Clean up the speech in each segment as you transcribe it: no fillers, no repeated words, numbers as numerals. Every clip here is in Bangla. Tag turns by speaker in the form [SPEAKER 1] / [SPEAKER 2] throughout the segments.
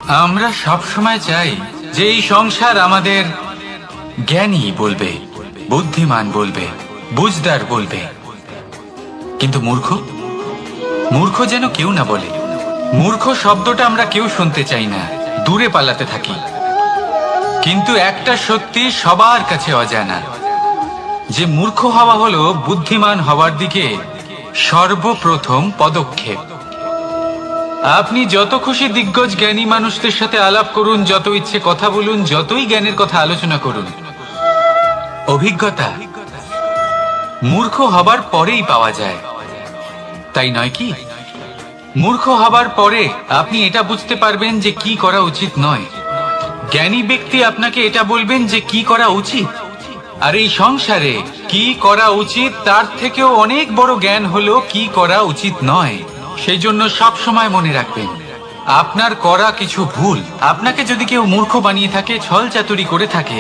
[SPEAKER 1] আমরা সব সময় চাই যে এই সংসার আমাদের জ্ঞানী বলবে, বুদ্ধিমান বলবে, বুঝদার বলবে, কিন্তু মূর্খ মূর্খ যেন কেউ না বলে। মূর্খ শব্দটা আমরা কেউ শুনতে চাই না, দূরে পালাতে থাকি। কিন্তু একটা সত্যি সবার কাছে অজানা, যে মূর্খ হওয়া হলো বুদ্ধিমান হওয়ার দিকে সর্বপ্রথম পদক্ষেপ। আপনি যত খুশি দিগ্গজ জ্ঞানী মানুষদের সাথে আলাপ করুন, যত ইচ্ছে কথা বলুন, যতই জ্ঞানের কথা আলোচনা করুন, অভিজ্ঞতা মূর্খ হবার পরেই পাওয়া যায়, তাই নয় কি? মূর্খ হবার পরে আপনি এটা বুঝতে পারবেন যে কি করা উচিত নয়। জ্ঞানী ব্যক্তি আপনাকে এটা বলবেন যে কি করা উচিত। আর এই সংসারে কি করা উচিত তার থেকেও অনেক বড় জ্ঞান হলো কি করা উচিত নয়। সেই জন্য সব সময় মনে রাখবেন, আপনার করা কিছু ভুল, আপনাকে যদি কেউ মূর্খ বানিয়ে থাকে, ছল চাতুরি করে থাকে,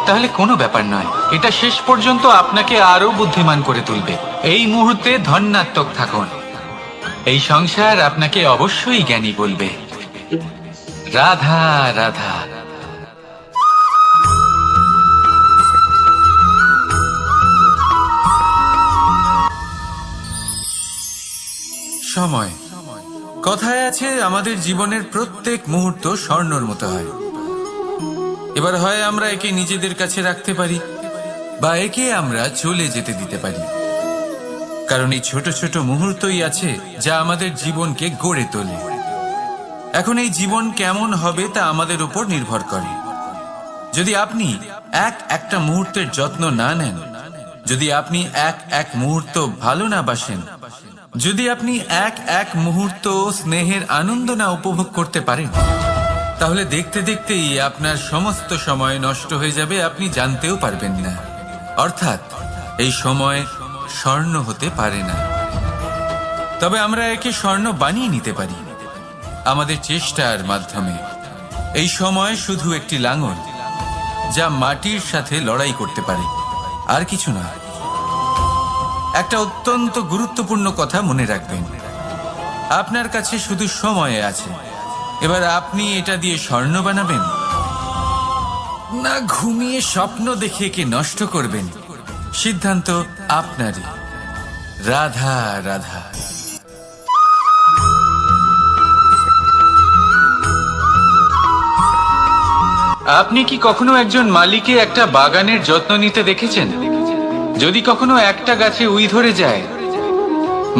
[SPEAKER 1] তাহলে কোনো ব্যাপার নয়, এটা শেষ পর্যন্ত আপনাকে আরো বুদ্ধিমান করে তুলবে। এই মুহূর্তে ধন্যাত্মক থাকুন, এই সংসার আপনাকে অবশ্যই জ্ঞানী বলবে। রাধা রাধা। সময়, কথায় আছে আমাদের জীবনের প্রত্যেক মুহূর্ত স্বর্ণর মতো হয়। এবার হয় আমরা একে নিজেদের কাছে রাখতে পারি, বা একে আমরা চলে যেতে দিতে পারি। কারণ এই ছোট ছোট মুহূর্তই আছে যা আমাদের জীবনকে গড়ে তোলে। এখন এই জীবন কেমন হবে তা আমাদের উপর নির্ভর করে। যদি আপনি একটা মুহূর্তের যত্ন না নেন, যদি আপনি এক মুহূর্ত ভালো না বাসেন, যদি আপনি এক মুহূর্ত স্নেহের আনন্দ না উপভোগ করতে পারেন, তাহলে দেখতে দেখতেই আপনার সমস্ত সময় নষ্ট হয়ে যাবে, আপনি জানতেও পারবেন না। অর্থাৎ এই সময় স্বর্ণ হতে পারে না। তবে আমরা একে স্বর্ণ বানিয়ে নিতে পারি আমাদের চেষ্টার মাধ্যমে। এই সময় শুধু একটি লাঙল যা মাটির সাথে লড়াই করতে পারে, আর কিছু না। একটা অত্যন্ত গুরুত্বপূর্ণ কথা মনে রাখবেন, আপনার কাছে শুধু সময় আছে। এবার আপনি এটা দিয়ে স্বর্ণ বানাবেন, না ঘুমিয়ে স্বপ্ন দেখে একে নষ্ট করবেন, সিদ্ধান্ত আপনারই। রাধা রাধা। আপনি কি কখনো একজন মালিকে একটা বাগানের যত্ন নিতে দেখেছেন? যদি কখনো একটা গাছে উই ধরে যায়,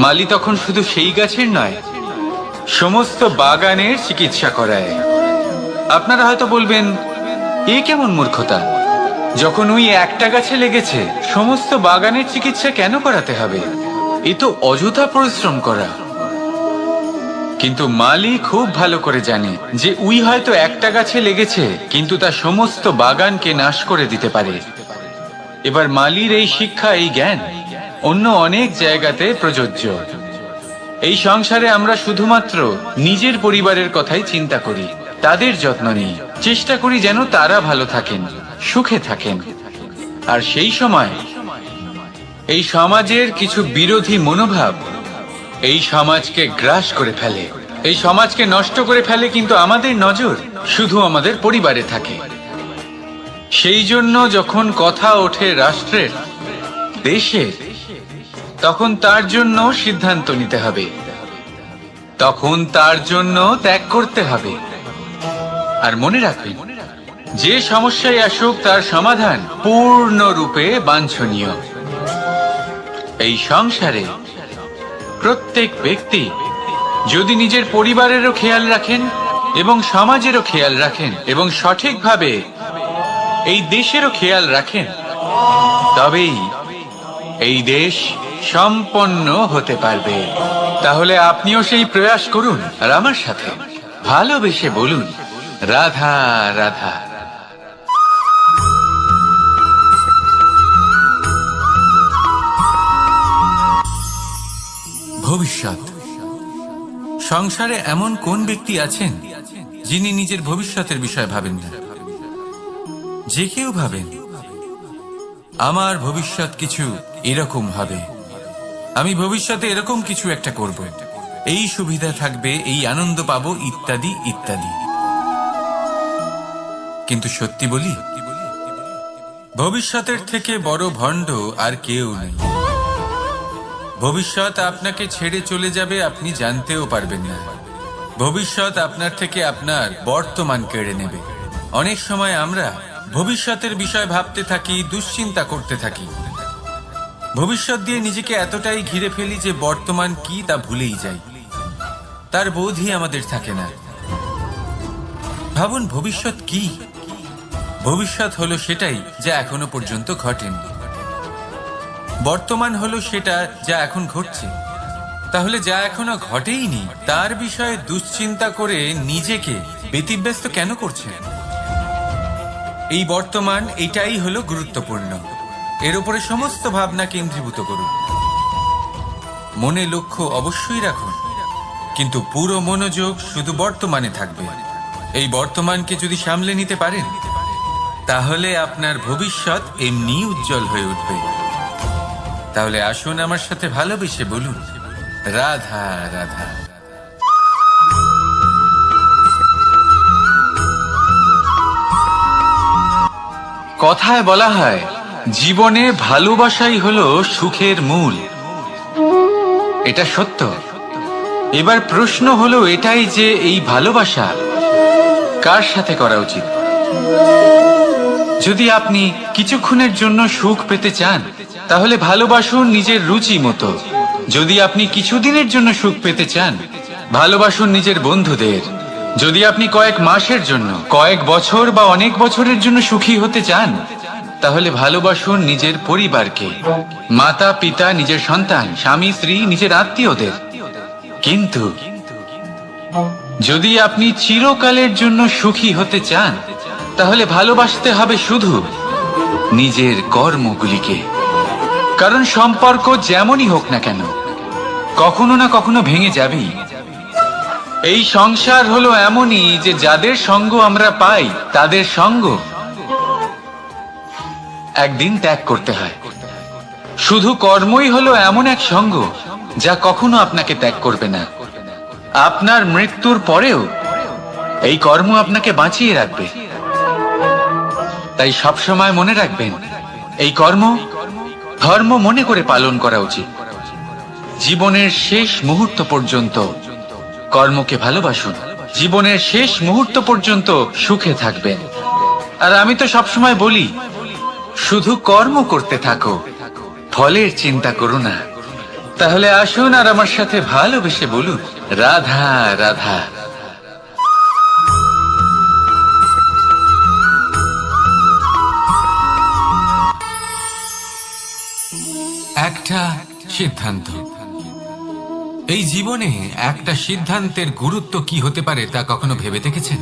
[SPEAKER 1] মালি তখন শুধু সেই গাছের নয়, সমস্ত বাগানের চিকিৎসা করায়। আপনারা হয়তো বলবেন, এ কেমন মূর্খতা, যখন উই একটা গাছে লেগেছে সমস্ত বাগানের চিকিৎসা কেন করাতে হবে? এ তো অযথা পরিশ্রম করা। কিন্তু মালি খুব ভালো করে জানে যে উই হয়তো একটা গাছে লেগেছে, কিন্তু তা সমস্ত বাগানকে নাশ করে দিতে পারে। এবার মালির এই শিক্ষা, এই জ্ঞান অন্য অনেক জায়গাতে প্রযোজ্য। এই সংসারে আমরা শুধুমাত্র নিজের পরিবারের কথাই চিন্তা করি, তাদের যত্ন নিই, চেষ্টা করি যেন তারা ভালো থাকেন, সুখে থাকেন। আর সেই সময় এই সমাজের কিছু বিরোধী মনোভাব এই সমাজকে গ্রাস করে ফেলে, এই সমাজকে নষ্ট করে ফেলে। কিন্তু আমাদের নজর শুধু আমাদের পরিবারে থাকে। সেই জন্য যখন কথা ওঠে রাষ্ট্রের, দেশের, তখন তার জন্য সিদ্ধান্ত নিতে হবে, তখন তার জন্য ত্যাগ করতে হবে। আর মনে রাখবেন, যে সমস্যায় আসুক তার সমাধান পূর্ণরূপে বাঞ্ছনীয়। এই সংসারে প্রত্যেক ব্যক্তি যদি নিজের পরিবারেরও খেয়াল রাখেন এবং সমাজেরও খেয়াল রাখেন এবং সঠিকভাবে এই দেশেরও খেয়াল রাখেন, তবেই এই দেশ সম্পন্ন হতে পারবে। তাহলে আপনিও সেই প্রয়াস করুন, আর আমার সাথে ভালোবেসে বলুন, রাধা রাধা। ভবিষ্যৎ। সংসারে এমন কোন ব্যক্তি আছেন যিনি নিজের ভবিষ্যতের বিষয় ভাবেন না? যে কেউ ভাবেন, আমার ভবিষ্যৎ কিছু এরকম হবে, আমি ভবিষ্যতে এরকম কিছু একটা করব। এই সুবিধা থাকবে, এই আনন্দ পাবো, ইত্যাদি ইত্যাদি। কিন্তু সত্যি বলি, ভবিষ্যতের থেকে বড় ভণ্ড আর কেউ নেই। ভবিষ্যৎ আপনাকে ছেড়ে চলে যাবে, আপনি জানতেও পারবেন না। ভবিষ্যৎ আপনার থেকে আপনার বর্তমান কেড়ে নেবে। অনেক সময় আমরা ভবিষ্যতের বিষয় ভাবতে থাকি, দুশ্চিন্তা করতে থাকি, ভবিষ্যৎ দিয়ে নিজেকে এতটাই ঘিরে ফেলি যে বর্তমান কি তা ভুলেই যাই, তার বোধই আমাদের থাকে না। ভাবুন, ভবিষ্যৎ কি? ভবিষ্যৎ হলো সেটাই যা এখনো পর্যন্ত ঘটেনি। বর্তমান হলো সেটা যা এখন ঘটছে। তাহলে যা এখনো ঘটেইনি তার বিষয়ে দুশ্চিন্তা করে নিজেকে ব্যতিব্যস্ত কেন করছেন? এই বর্তমান, এটাই হলো গুরুত্বপূর্ণ। এর উপরে সমস্ত ভাবনা কেন্দ্রীভূত করুন। মনে লক্ষ্য অবশ্যই রাখুন, কিন্তু পুরো মনোযোগ শুধু বর্তমানে থাকবে। এই বর্তমানকে যদি সামলে নিতে পারেন, তাহলে আপনার ভবিষ্যৎ এমনি উজ্জ্বল হয়ে উঠবে। তাহলে আসুন আমার সাথে ভালোবেসে বলুন, রাধা রাধা। কথায় বলা হয়, জীবনে ভালোবাসাই হলো সুখের মূল। এটা সত্য। এবার প্রশ্ন হলো এটাই যে এই ভালোবাসা কার সাথে করা উচিত। যদি আপনি কিছুক্ষণের জন্য সুখ পেতে চান, তাহলে ভালোবাসুন নিজের রুচি মতো। যদি আপনি কিছুদিনের জন্য সুখ পেতে চান, ভালোবাসুন নিজের বন্ধুদের। যদি আপনি কয়েক মাসের জন্য, কয়েক বছর বা অনেক বছরের জন্য সুখী হতে চান, তাহলে ভালোবাসুন নিজের পরিবারকে, মাতা পিতা, নিজের সন্তান, স্বামী স্ত্রী, নিজের আত্মীয়দের। কিন্তু যদি আপনি চিরকালের জন্য সুখী হতে চান, তাহলে ভালোবাসতে হবে শুধু নিজের কর্মগুলিকে। কারণ সম্পর্ক যেমনই হোক না কেন, কখনো না কখনো ভেঙে যাবেই। এই সংসার হলো এমনই যে যাদের সঙ্গ আমরা পাই, তাদের সঙ্গ একদিন ত্যাগ করতে হয়। শুধু কর্মই হলো এমন এক সঙ্গ যা কখনো আপনাকে ত্যাগ করবে না। আপনার মৃত্যুর পরেও এই কর্ম আপনাকে বাঁচিয়ে রাখবে। তাই সবসময় মনে রাখবেন, এই কর্ম ধর্ম মনে করে পালন করা উচিত। জীবনের শেষ মুহূর্ত পর্যন্ত কর্মকে ভালোবাসুন। জীবনের শেষ মুহূর্ত পর্যন্ত সুখে থাকবেন। আর আমি তো সবসময় বলি, শুধু কর্ম করতে থাকো, ফলের চিন্তা করো না। তাহলে আসুন আর আমার সাথে ভালোবেসে বলুন, রাধা রাধা। একটা সিদ্ধান্ত। এই জীবনে একটা সিদ্ধান্তের গুরুত্ব কি হতে পারে তা কখনো ভেবে দেখেছেন?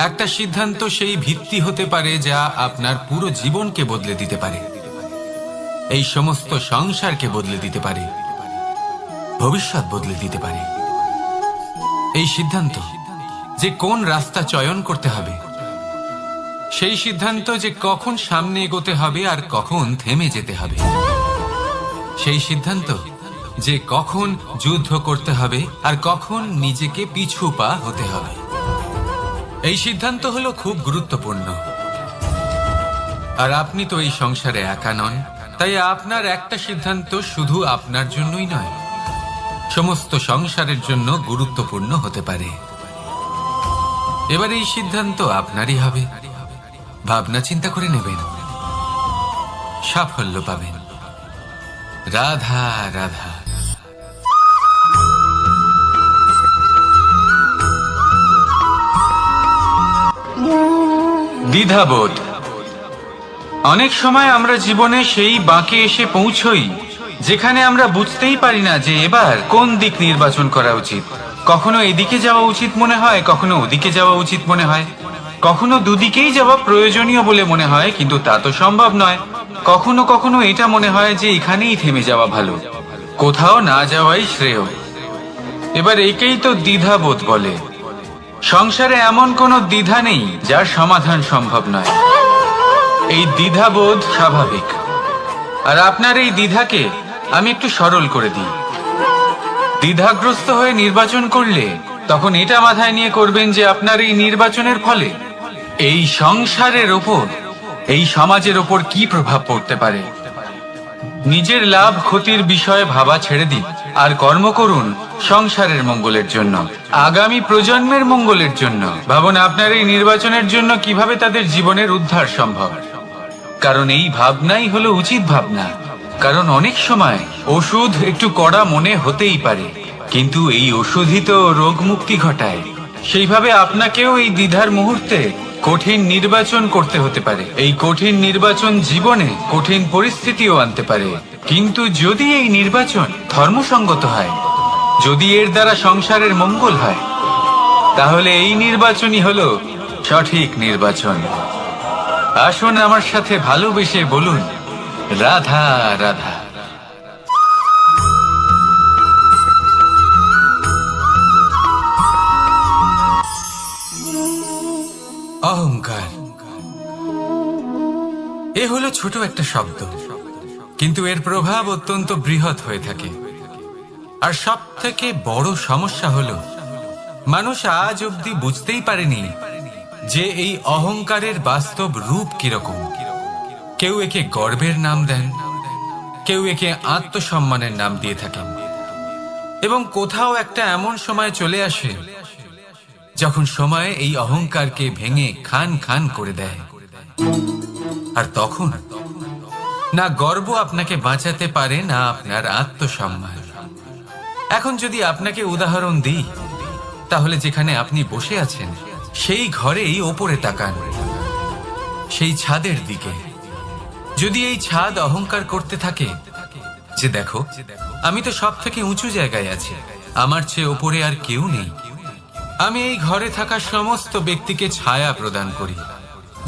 [SPEAKER 1] একটা সিদ্ধান্ত সেই ভিত্তি হতে পারে যা আপনার পুরো জীবনকে বদলে দিতে পারে, এই সমস্ত সংসারকে বদলে দিতে পারে, ভবিষ্যৎ বদলে দিতে পারে। এই সিদ্ধান্ত যে কোন রাস্তা চয়ন করতে হবে, সেই সিদ্ধান্ত যে কখন সামনে এগোতে হবে আর কখন থেমে যেতে হবে, সেই সিদ্ধান্ত যে কখন যুদ্ধ করতে হবে আর কখন নিজেকে পিছু পা হতে হবে। এই সিদ্ধান্ত হলো খুব গুরুত্বপূর্ণ। আর আপনি তো এই সংসারে একা নন, তাই আপনার একটা সিদ্ধান্ত শুধু আপনার জন্যই নয়, সমস্ত সংসারের জন্য গুরুত্বপূর্ণ হতে পারে। এবার এই সিদ্ধান্ত আপনারই হবে। ভাবনা চিন্তা করে নেবেন, সাফল্য পাবেন। রাধা রাধা। দ্বিধাবোধ। অনেক সময় আমরা জীবনে সেই বাঁকে এসে পৌঁছই যেখানে আমরা বুঝতেই পারি না যে এবার কোন দিক নির্বাচন করা উচিত। কখনো এদিকে যাওয়া উচিত মনে হয়, কখনো ওদিকে যাওয়া উচিত মনে হয়, কখনো দুদিকেই যাওয়া প্রয়োজনীয় বলে মনে হয়, কিন্তু তা তো সম্ভব নয়। কখনো কখনো এটা মনে হয় যে এখানেই থেমে যাওয়া ভালো, কোথাও না যাওয়াই শ্রেয়। এবার একেই তো দ্বিধাবোধ বলে। সংসারে এমন কোনো দ্বিধা নেই যার সমাধান সম্ভব নয়। এই দ্বিধাবোধ স্বাভাবিক। আর আপনার এই দ্বিধাকে আমি একটু সরল করে দিই। দ্বিধাগ্রস্ত হয়ে নির্বাচন করলে তখন এটা মাথায় নিয়ে করবেন যে আপনার এই নির্বাচনের ফলে এই সংসারের ওপর, এই সমাজের ওপর কি প্রভাব পড়তে পারে। নিজের লাভ ক্ষতির বিষয়ে ভাবা ছেড়ে দিন আর কর্ম করুন সংসারের মঙ্গলের জন্য, আগামী প্রজন্মের মঙ্গলের জন্য। ভাবুন আপনার এই নির্বাচনের জন্য কিভাবে তাদের জীবনের উদ্ধার সম্ভব। কারণ এই ভাবনাই হলো উচিত ভাবনা। কারণ অনেক সময় ওষুধ একটু কড়া মনে হতেই পারে, কিন্তু এই ওষুধই তো রোগ মুক্তি ঘটায়। সেইভাবে আপনাকেও এই দ্বিধার মুহূর্তে কঠিন নির্বাচন করতে হতে পারে। এই কঠিন নির্বাচন জীবনে কঠিন পরিস্থিতিও আনতে পারে, কিন্তু যদি এই নির্বাচন ধর্মসঙ্গত হয়, যদি এর দ্বারা সংসারের মঙ্গল হয়, তাহলে এই নির্বাচনই হলো সঠিক নির্বাচন। আসুন আমার সাথে ভালোবেসে বলুন, রাধা রাধা। অহংকার এ হলো ছোট একটা শব্দ, কিন্তু এর প্রভাব অত্যন্ত বৃহৎ হয়ে থাকে। আর সব থেকে বড় সমস্যা হলো মানুষ আজ অব্দি বুঝতেই পারেনি যে এই অহংকারের বাস্তব রূপ কিরকম। কেউ একে গর্বের নাম দেন, কেউ একে আত্মসম্মানের নাম দিয়ে থাকেন, এবং কোথাও একটা এমন সময় চলে আসে যখন সময় এই অহংকারকে ভেঙে খান খান করে দেয়। আর তখন না গর্ব আপনাকে বাঁচাতে পারে, না আপনার আত্মসম্মান। এখন যদি আপনাকে উদাহরণ দিই, তাহলে যেখানে আপনি বসে আছেন সেই ঘরেই ওপরে তাকান, সেই ছাদের দিকে। যদি এই ছাদ অহংকার করতে থাকে যে দেখো আমি তো সব থেকে উঁচু জায়গায় আছি, আমার চেয়ে ওপরে আর কেউ নেই, আমি এই ঘরে থাকা সমস্ত ব্যক্তিকে ছায়া প্রদান করি,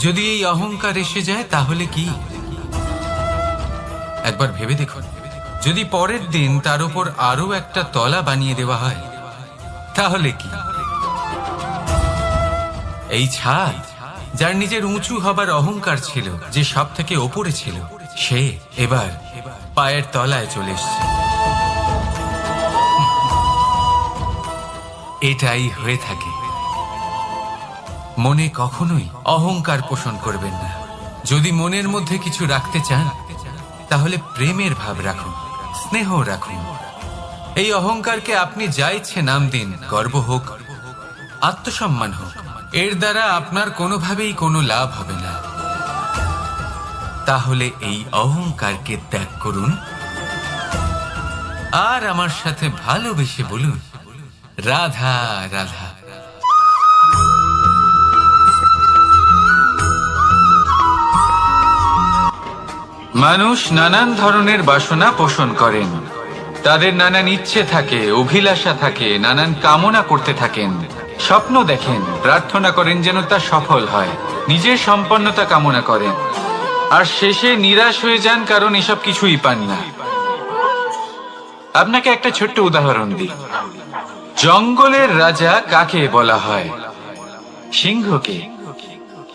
[SPEAKER 1] যদি এই অহংকার এসে যায় তাহলে কি? একবার ভেবে দেখুন, যদি পরের দিন তার উপর আরো একটা তলা বানিয়ে দেওয়া হয় তাহলে কি? এই ছাদ যার নিজের উঁচু হবার অহংকার ছিল, যে সব থেকে ওপরে ছিল, সে এবার পায়ের তলায় চলে এসছে। এটাই হয়ে থাকে। মনে কখনোই অহংকার পোষণ করবেন না। যদি মনের মধ্যে কিছু রাখতে চান তাহলে প্রেমের ভাব রাখুন, স্নেহ রাখুন। এই অহংকারকে আপনি যা ইচ্ছে নাম দিন, গর্ব হোক, আত্মসম্মান হোক, এর দ্বারা আপনার কোনোভাবেই কোনো লাভ হবে না। তাহলে এই অহংকারকে ত্যাগ করুন আর আমার সাথে ভালোবেসে বলুন, রাধা রাধা। মানুষ নানান ধরনের বাসনা পোষণ করেন, তাদের নানান ইচ্ছে থাকে, অভিলাষা থাকে, নানান কামনা করতে থাকেন, স্বপ্ন দেখেন, প্রার্থনা করেন যেন তা সফল হয়, নিজের সম্পন্নতা কামনা করেন, আর শেষে নিরাশ হয়ে যান কারণ এসব কিছুই পান না। আপনাকে একটা ছোট্ট উদাহরণ দিই। জঙ্গলের রাজা কাকে বলা হয়? সিংহকে।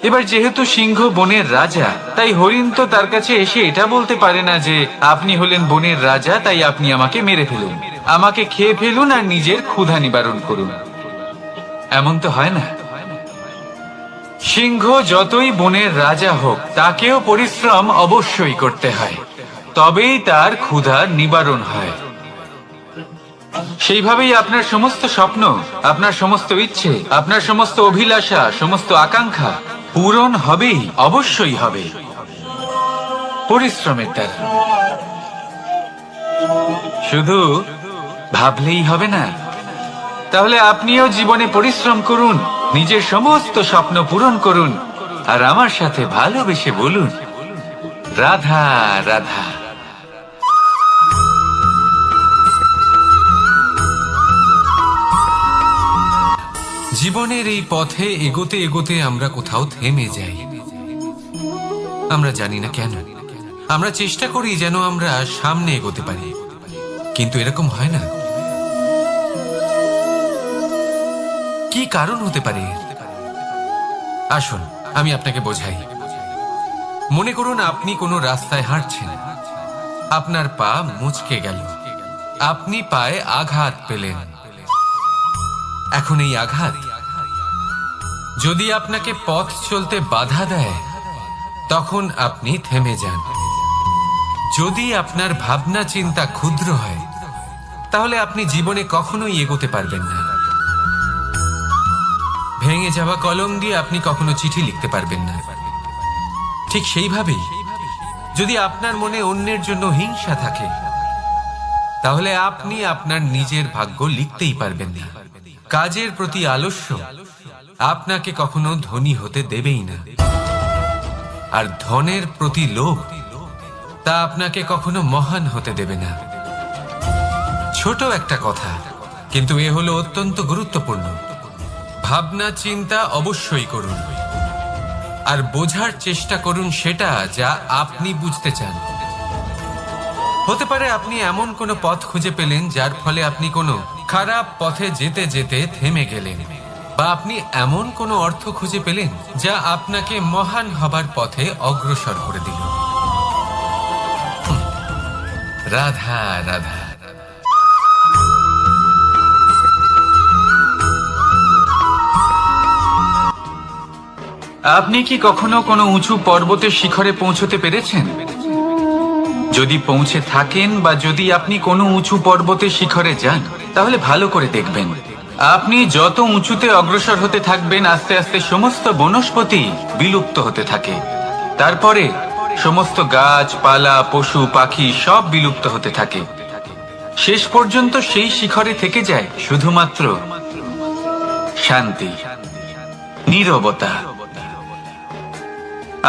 [SPEAKER 1] এবার যেহেতু সিংহ বনের রাজা, তাই হরিণ তো তার কাছে এসে এটা বলতে পারে না যে আপনি হলেন বনের রাজা, তাই আপনি আমাকে মেরে ফেলুন, আমাকে খেয়ে ফেলুন আর নিজের ক্ষুধা নিবারণ করুন। এমন তো হয় না। সিংহ যতই বনের রাজা হোক, তাকেও পরিশ্রম অবশ্যই করতে হয়, তবেই তার ক্ষুধার নিবারণ হয়। সেইভাবেই আপনার সমস্ত স্বপ্ন, আপনার সমস্ত ইচ্ছে, আপনার সমস্ত অভিলাষা, সমস্ত আকাঙ্ক্ষা পূরণ হবেই, অবশ্যই হবে, পরিশ্রমের দ্বারা। শুধু ভাবলেই হবে না। তাহলে আপনিও জীবনে পরিশ্রম করুন, নিজের সমস্ত স্বপ্ন পূরণ করুন, আর আমার সাথে ভালোবেসে বলুন, রাধা রাধা। জীবনের এই পথে এগোতে এগোতে আমরা কোথাও থেমে যাই। আমরা জানি না কেন। আমরা চেষ্টা করি যেন আমরা সামনে এগোতে পারি, কিন্তু এরকম হয় না। কি কারণ হতে পারে? আসুন আমি আপনাকে বোঝাই। মনে করুন আপনি কোনো রাস্তায় হাঁটছেন, আপনার পা মুচকে গেল
[SPEAKER 2] আপনি পায়ে আঘাত পেলেন। এখন এই আঘাত যদি আপনাকে পথ চলতে বাধা দেয়, তখন আপনি থেমে যান। যদি আপনার ভাবনা চিন্তা ক্ষুদ্র হয়, তাহলে আপনি জীবনে কখনোই এগোতে পারবেন না। ভেঙে যাওয়া কলম দিয়ে আপনি কখনো চিঠি লিখতে পারবেন না। ঠিক সেইভাবেই যদি আপনার মনে অন্যের জন্য হিংসা থাকে, তাহলে আপনি আপনার নিজের ভাগ্য লিখতেই পারবেন না। কাজের প্রতি আলস্য আপনাকে কখনো ধনী হতে দেবেই না, আর ধনের প্রতি লোভ তা আপনাকে কখনো মহান হতে দেবে না। ছোট একটা কথা, কিন্তু এ হলো অত্যন্ত গুরুত্বপূর্ণ। ভাবনা চিন্তা অবশ্যই করুন, আর বোঝার চেষ্টা করুন সেটা যা আপনি বুঝতে চান। হতে পারে আপনি এমন কোনো পথ খুঁজে পেলেন যার ফলে আপনি কোনো খারাপ পথে যেতে যেতে থেমে গেলেন, বা আপনি এমন কোনো অর্থ খুঁজে পেলেন যা আপনাকে মহান হবার পথে অগ্রসর করে দিল। রাধা রাধা।
[SPEAKER 1] আপনি কি কখনো কোনো উঁচু পর্বতের শিখরে পৌঁছতে পেরেছেন? যদি পৌঁছে থাকেন বা যদি আপনি কোনো উঁচু পর্বতের শিখরে যান, তাহলে ভালো করে দেখবেন, আপনি যত উঁচুতে অগ্রসর হতে থাকবেন, আস্তে আস্তে সমস্ত বনস্পতি বিলুপ্ত হতে থাকে। তারপরে সমস্ত গাছপালা, পশু পাখি সব বিলুপ্ত হতে থাকে। শেষ পর্যন্ত সেই শিখরে থেকে যায় শুধুমাত্র শান্তি, নীরবতা।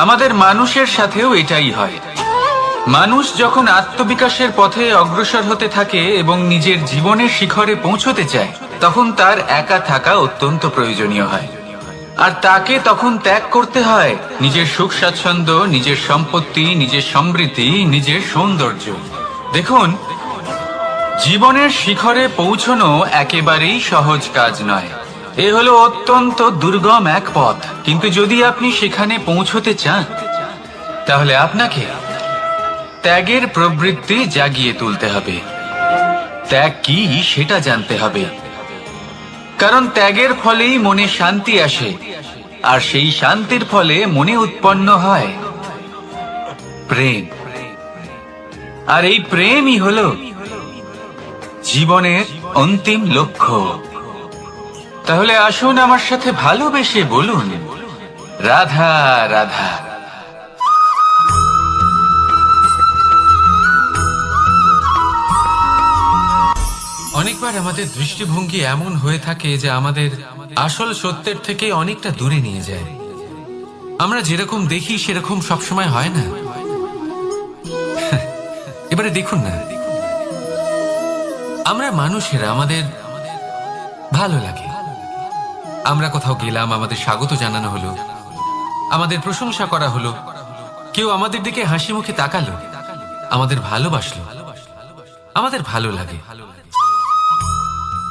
[SPEAKER 1] আমাদের মানুষের সাথেও এটাই হয়। মানুষ যখন আত্মবিকাশের পথে অগ্রসর হতে থাকে এবং নিজের জীবনের শিখরে পৌঁছতে চায়, তখন তার একা থাকা অত্যন্ত প্রয়োজনীয় হয়। আর তাকে তখন ত্যাগ করতে হয় নিজের সুখ স্বাচ্ছন্দ্য, নিজের সম্পত্তি, নিজের সমৃদ্ধি, নিজের সৌন্দর্য। দেখুন, জীবনের শিখরে পৌঁছনো একেবারেই সহজ কাজ নয়। এ হলো অত্যন্ত দুর্গম এক পথ, কিন্তু যদি আপনি সেখানে পৌঁছতে চান, তাহলে আপনাকে ত্যাগের প্রবৃত্তি জাগিয়ে তুলতে হবে। ত্যাগ কি সেটা জানতে হবে, কারণ ত্যাগের ফলেই মনে শান্তি আসে, আর সেই শান্তির ফলে মনে উৎপন্ন হয় প্রেম। আর এই প্রেমই হলো জীবনের অন্তিম লক্ষ্য। তাহলে আসুন আমার সাথে ভালোবেসে বলুন, রাধা রাধা।
[SPEAKER 2] অনেকবার আমাদের দৃষ্টিভঙ্গি এমন হয়ে থাকে যে আমাদের আসল সত্যের থেকে অনেকটা দূরে নিয়ে যায়। আমরা যেরকম দেখি সেরকম সবসময় হয় না। এবারে দেখুন না, আমরা মানুষেরা, আমাদের ভালো লাগে। আমরা কোথাও গেলাম, আমাদের স্বাগত জানানো হলো, আমাদের প্রশংসা করা হলো, কেউ আমাদের দিকে হাসি মুখে তাকালো, আমাদের ভালোবাসলো, আমাদের ভালো লাগে।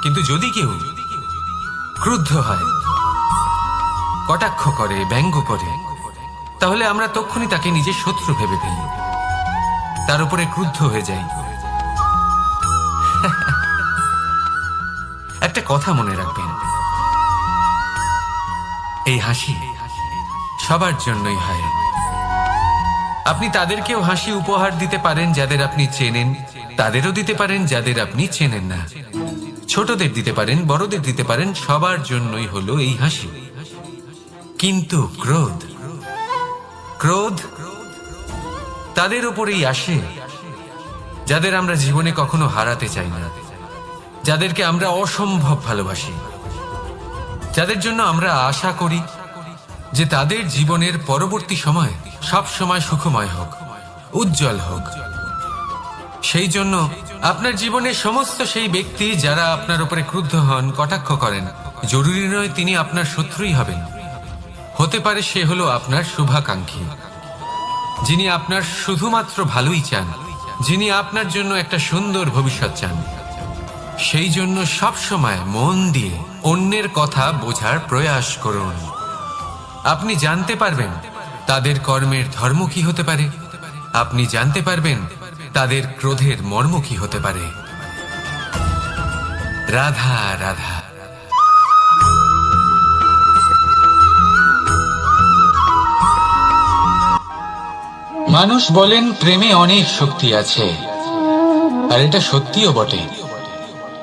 [SPEAKER 2] কিন্তু যদি কেউ ক্রুদ্ধ হয়, কটাক্ষ করে, ব্যঙ্গ করে, তাহলে আমরা তক্ষুনি তাকে নিজের শত্রু ভেবে ফেলি, তার উপরে ক্রুদ্ধ হয়ে যাই। একটা কথা মনে রাখবেন, এই হাসি সবার জন্যই হয়। আপনি তাদেরকেও হাসি উপহার দিতে পারেন যাদের আপনি চেনেন, তাদেরও দিতে পারেন যাদের আপনি চেনেন না। ছোটদের দিতে পারেন, বড়দের দিতে পারেন, সবার জন্যই হলো এই হাসি। কিন্তু ক্রোধ, ক্রোধ তাদের উপরেই আসে যাদের আমরা জীবনে কখনো হারাতে চাই না, যাদেরকে আমরা অসম্ভব ভালোবাসি, যাদের জন্য আমরা আশা করি যে তাদের জীবনের পরবর্তী সময় সব সময় সুখময় হোক, উজ্জ্বল হোক। সেই জন্য আপনার জীবনের সমস্ত সেই ব্যক্তি যারা আপনার উপরে ক্রুদ্ধ হন, কটাক্ষ করেন, জরুরি নয় তিনি আপনার শত্রুই হবেন। হতে পারে সে হলো আপনার শুভাকাঙ্ক্ষী, যিনি আপনার শুধুমাত্র ভালোই চান, যিনি আপনার জন্য একটা সুন্দর ভবিষ্যৎ চান। সেই জন্য সব সময় মন দিয়ে অন্যের কথা বোঝার প্রয়াস করুন। আপনি জানতে পারবেন তাদের কর্মের ধর্ম কি হতে পারে, আপনি জানতে পারবেন তাদের ক্রোধের মর্ম কি হতে পারে। রাধা রাধা।
[SPEAKER 1] মানুষ বলেন প্রেমে অনেক শক্তি আছে, আর এটা সত্যিও বটে।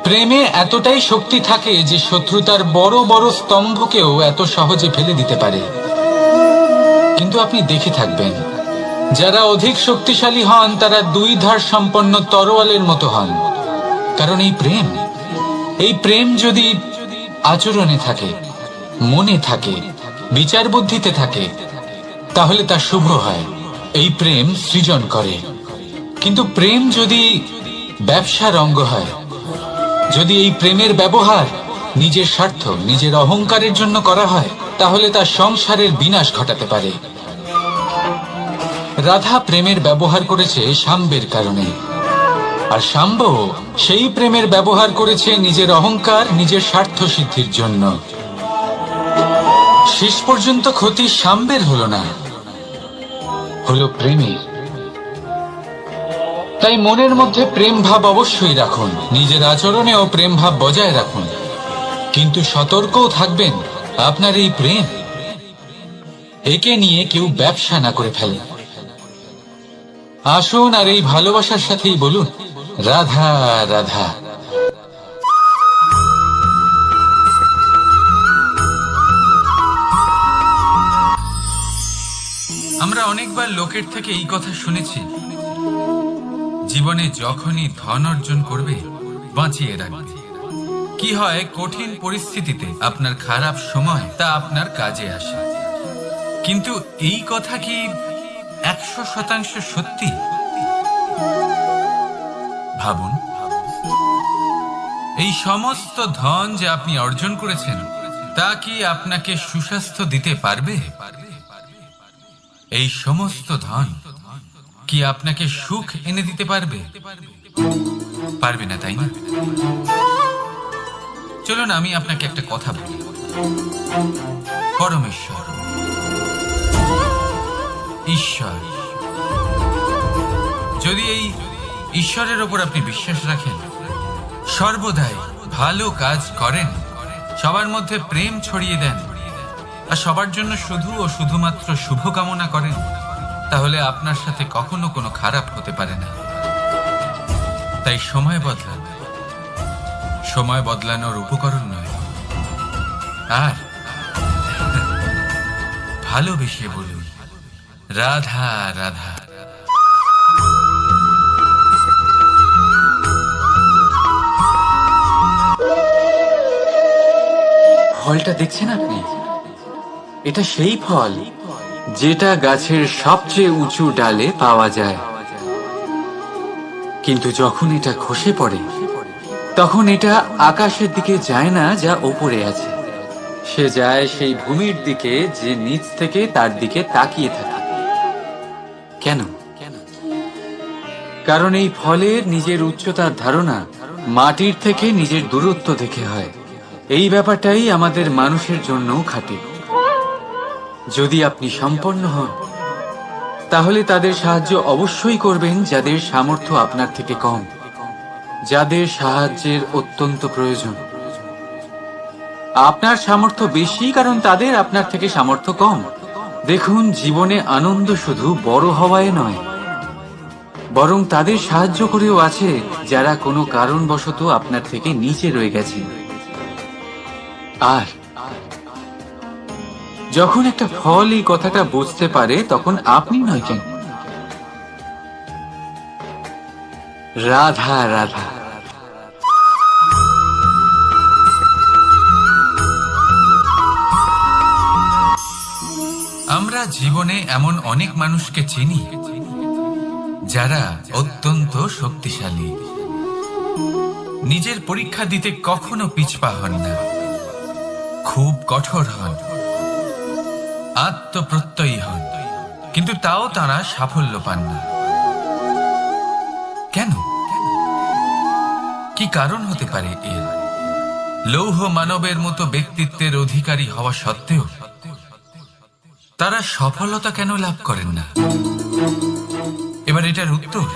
[SPEAKER 1] প্রেমে এতটাই শক্তি থাকে যে শত্রুতার বড় বড় স্তম্ভকেও এত সহজে ফেলে দিতে পারে। কিন্তু আপনি দেখে থাকবেন, যারা অধিক শক্তিশালী হন তারা দুই ধার সম্পন্ন তরোয়ালের মতো হন। কারণ এই প্রেম যদি আচরণে থাকে, মনে থাকে, বিচার বুদ্ধিতে থাকে, তাহলে তা শুভ হয়। এই প্রেম সৃজন করে। কিন্তু প্রেম যদি ব্যবসার অঙ্গ হয়, যদি এই প্রেমের ব্যবহার নিজের স্বার্থ, নিজের অহংকারের জন্য করা হয়, তাহলে তা সংসারের বিনাশ ঘটাতে পারে। রাধা প্রেমের ব্যবহার করেছে শাম্বের কারণে, আর শাম্ব সেই প্রেমের ব্যবহার করেছে নিজের অহংকার, নিজের স্বার্থ সিদ্ধির জন্য। শেষ পর্যন্ত ক্ষতি শাম্বের হলো না, হলো প্রেমের। তাই মনের মধ্যে প্রেম ভাব অবশ্যই রাখুন, নিজের আচরণেও প্রেম ভাব বজায় রাখুন, কিন্তু সতর্কও থাকবেন আপনার এই প্রেম, একে নিয়ে কেউ ব্যবসা না করে ফেলে। আসুন আর এই ভালোবাসার সাথেই বলুন রাধা রাধা।
[SPEAKER 2] আমরা অনেকবার লোকের থেকে এই কথা শুনেছি, জীবনে যখনই ধন অর্জন করবে বাঁচিয়ে রাখবে। কি হয়, কঠিন পরিস্থিতিতে আপনার খারাপ সময় তা আপনার কাজে আসে। কিন্তু এই কথা কি 100% সত্যি? ভাবুন, এই সমস্ত ধন যে আপনি অর্জন করেছেন তা কি আপনাকে সুস্বাস্থ্য দিতে পারবে? এই সমস্ত ধন কি আপনাকে সুখ এনে দিতে পারবে? পারবে না, তাই না? চলুন আমি আপনাকে একটা কথা বলি। পরমেশ্বর, ঈশ্বর, যদি এই ঈশ্বরের ওপর আপনি বিশ্বাস রাখেন, সর্বদাই ভালো কাজ করেন, সবার মধ্যে প্রেম ছড়িয়ে দেন, আর সবার জন্য শুধু ও শুধুমাত্র শুভকামনা করেন, তাহলে আপনার সাথে কখনো কোনো খারাপ হতে পারে না। তাই সময় বদলান, সময় বদলানোর উপকরণ নয়। আর ভালোবেসে বলুন রাধা রাধা।
[SPEAKER 1] ফলটা দেখছেন আপনি? এটা সেই ফল যেটা গাছের সবচেয়ে উঁচু ডালে পাওয়া যায়, কিন্তু যখন এটা খসে পড়ে তখন এটা আকাশের দিকে যায় না যা ওপরে আছে, সে যায় সেই ভূমির দিকে যে নিচ থেকে তার দিকে তাকিয়ে থাকে। কেন? কারণ এই ফলের নিজের উচ্চতার ধারণা মাটির থেকে নিজের দূরত্ব দেখে হয়। এই ব্যাপারটাই আমাদের মানুষের জন্যও খাটে। যদি আপনি সম্পন্ন হন, তাহলে তাদের সাহায্য অবশ্যই করবেন যাদের সামর্থ্য আপনার থেকে কম, যাদের সাহায্যের অত্যন্ত প্রয়োজন। আপনার সামর্থ্য বেশি কারণ তাদের আপনার থেকে সামর্থ্য কম। দেখুন, জীবনে আনন্দ শুধু বড় হওয়ায় নয়, বরং তাদের সাহায্য করেও আছে যারা কোনো কারণবশত আপনার থেকে নিচে রয়ে গেছে। আর যখন একটা ফল এই কথাটা বুঝতে পারে, তখন আপনি নয় কেন, রাধা রাধা।
[SPEAKER 2] আমরা জীবনে এমন অনেক মানুষকে চিনি যারা অত্যন্ত শক্তিশালী, নিজের পরীক্ষা দিতে কখনো পিছপা হন না, খুব কঠোর হন, আত্মপ্রত্যয়ী হন, কিন্তু তাও তারা সাফল্য পান না। কেন? কি কারণ হতে পারে এর? লৌহ মানবের মতো ব্যক্তিত্বের অধিকারী হওয়া সত্ত্বেও তারা সফলতা কেন লাভ করেন না? এবার এটার উত্তর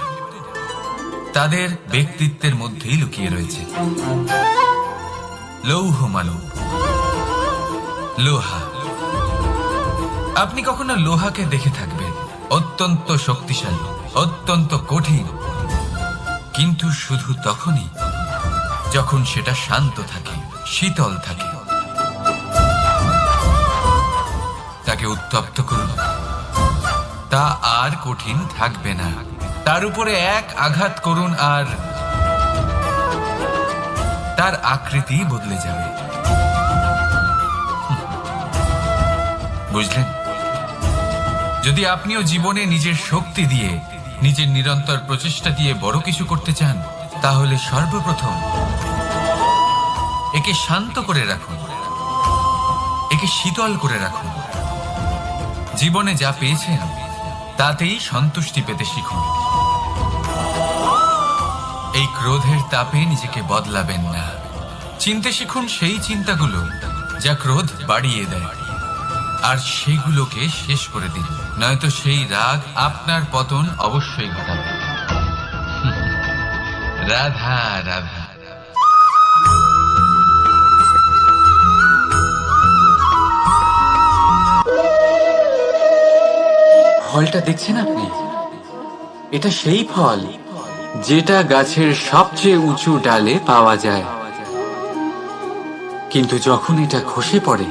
[SPEAKER 2] তাদের ব্যক্তিত্বের মধ্যেই লুকিয়ে রয়েছে। লৌহ মানব, লোহা। আপনি কখনো লোহাকে দেখে থাকবেন অত্যন্ত শক্তিশালী, অত্যন্ত কঠিন, কিন্তু শুধু তখনই যখন সেটা শান্ত থাকে, শীতল থাকে। তাকে উত্তপ্ত করুন, তা আর কঠিন থাকবে না। তার উপরে এক আঘাত করুন আর তার আকৃতি বদলে যাবে। বুঝলেন? যদি আপনিও জীবনে নিজের শক্তি দিয়ে, নিজের নিরন্তর প্রচেষ্টা দিয়ে বড় কিছু করতে চান, তাহলে সর্বপ্রথম একে শান্ত করে রাখুন, একে শীতল করে রাখুন। জীবনে যা পেয়েছেন তাতেই সন্তুষ্টি পেতে শিখুন। এই ক্রোধের তাপে নিজেকে বদলাবেন না। চিনতে শিখুন সেই চিন্তাগুলো যা ক্রোধ বাড়িয়ে দেয়, আর সেগুলোকে শেষ করে দিন, নয়তো সেই রাগ আপনার পতন অবশ্যই ঘটাবে। রাধা রাধা।
[SPEAKER 1] ফলটা দেখছেন আপনি? এটা সেই ফল যেটা গাছের সবচেয়ে উঁচু ডালে পাওয়া যায়, কিন্তু যখন এটা খসে পড়ে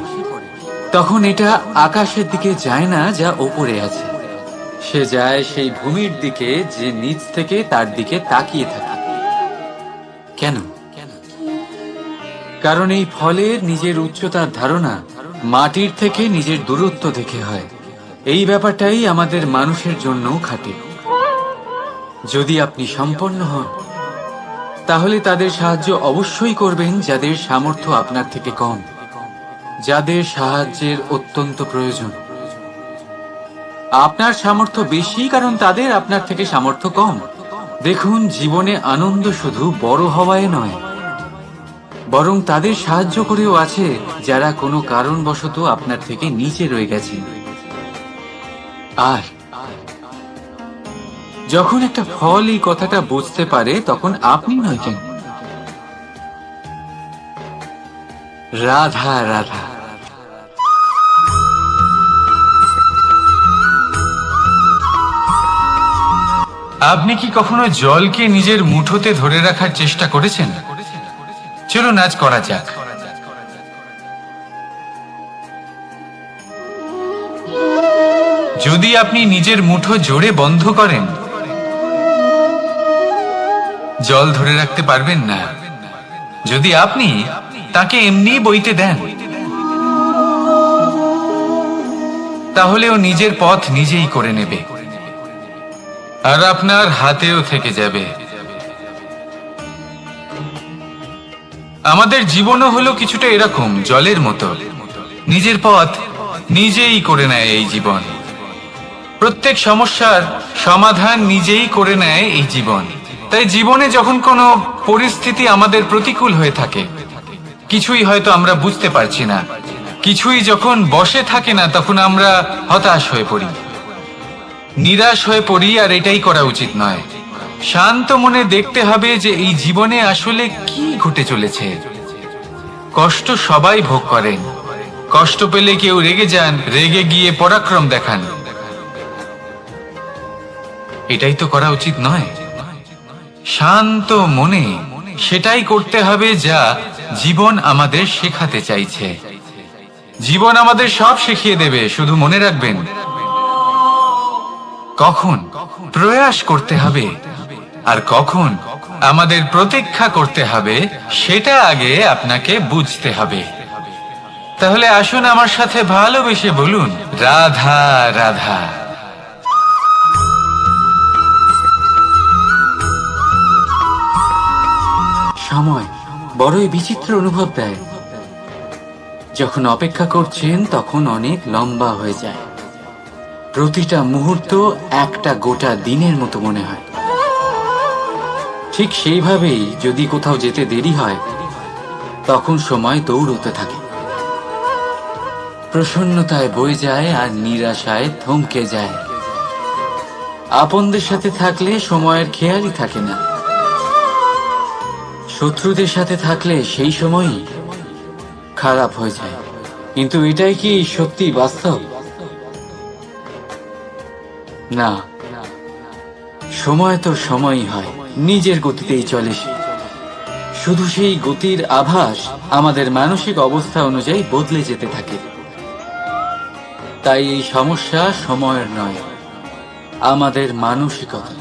[SPEAKER 1] তখন এটা আকাশের দিকে যায় না যা ওপরে আছে, সে যায় সেই ভূমির দিকে যে নিচ থেকে তার দিকে তাকিয়ে থাকে। কেন? কারণ এই ফলের নিজের উচ্চতার ধারণা মাটির থেকে নিজের দূরত্ব দেখে হয়। এই ব্যাপারটাই আমাদের মানুষের জন্যও খাটে। যদি আপনি সম্পন্ন হন, তাহলে তাদের সাহায্য অবশ্যই করবেন যাদের সামর্থ্য আপনার থেকে কম, যাদের সাহায্যের অত্যন্ত প্রয়োজন। আপনার সামর্থ্য বেশি কারণ তাদের আপনার থেকে সামর্থ্য কম। দেখুন, জীবনে আনন্দ শুধু বড় হওয়ায় নয়, বরং তাদের সাহায্য করেও আছে যারা কোনো কারণবশত আপনার থেকে নিচে রয়ে গেছেন। আর যখন একটা ফল এই কথাটা বুঝতে পারে, তখন আপনি নয় কেন, রাধা রাধা। আপনি কি কখনো জলকে নিজের মুঠোতে ধরে রাখার চেষ্টা করেছেন? চলুন আজ করা যাক। যদি আপনি নিজের মুঠো জোরে বন্ধ করেন, জল ধরে রাখতে পারবেন না। যদি আপনি তাকে এমনি বইতে দেন, তাহলে ও নিজের পথ নিজেই করে নেবে, আর আপনার হাতেও থেকে যাবে। আমাদের জীবনও হলো কিছুটা এরকম, জলের মতো। নিজের পথ নিজেই করে নেয় এই জীবন। প্রত্যেক সমস্যার সমাধান নিজেই করে নেয় এই জীবন। তাই জীবনে যখন কোনো পরিস্থিতি আমাদের প্রতিকূল হয়ে থাকে, কিছুই হয়তো আমরা বুঝতে পারছি না, কিছুই যখন বসে থাকে না, তখন আমরা হতাশ হয়ে পড়ি, নিরাশ হয়ে পড়ি। আর এটাই করা উচিত নয়। শান্ত মনে দেখতে হবে যে এই জীবনে আসলে কি ঘটে চলেছে। কষ্ট সবাই ভোগ করেন। কষ্ট পেলে কেউ রেগে যান, রেগে গিয়ে পরাক্রম দেখান। এটাই তো করা উচিত নয়। শান্ত মনে সেটাই করতে হবে যা জীবন আমাদের শেখাতে চাইছে। জীবন আমাদের সব শিখিয়ে দেবে, শুধু মনে রাখবেন কখন প্রয়াস করতে হবে আর কখন আমাদের প্রতীক্ষা করতে হবে, সেটা আগে আপনাকে বুঝতে হবে। তাহলে আসুন আমার সাথে ভালোবেসে বলুন, রাধা রাধা। সময় বড়ই বিচিত্র অনুভব দেয়। যখন অপেক্ষা করছেন তখন অনেক লম্বা হয়ে যায়। প্রতিটা মুহূর্ত একটা গোটা দিনের মতো মনে হয়। ঠিক সেইভাবেই যদি কোথাও যেতে দেরি হয়, তখন সময় দৌড়তে থাকে। প্রসন্নতায় বয়ে যায় আর নিরাশায় থমকে যায়। আপনদের সাথে থাকলে সময়ের খেয়ালই থাকে না। শত্রুদের সাথে থাকলে সেই সময়ই
[SPEAKER 3] খারাপ হয়ে যায়। কিন্তু এটাই কি সত্যি বাস্তব? না, সময় তো সময়ই হয়, নিজের গতিতেই চলে সে। শুধু সেই গতির আভাস আমাদের মানসিক অবস্থা অনুযায়ী বদলে যেতে থাকে। তাই এই সমস্যা সময়ের নয়, আমাদের মানসিকতা।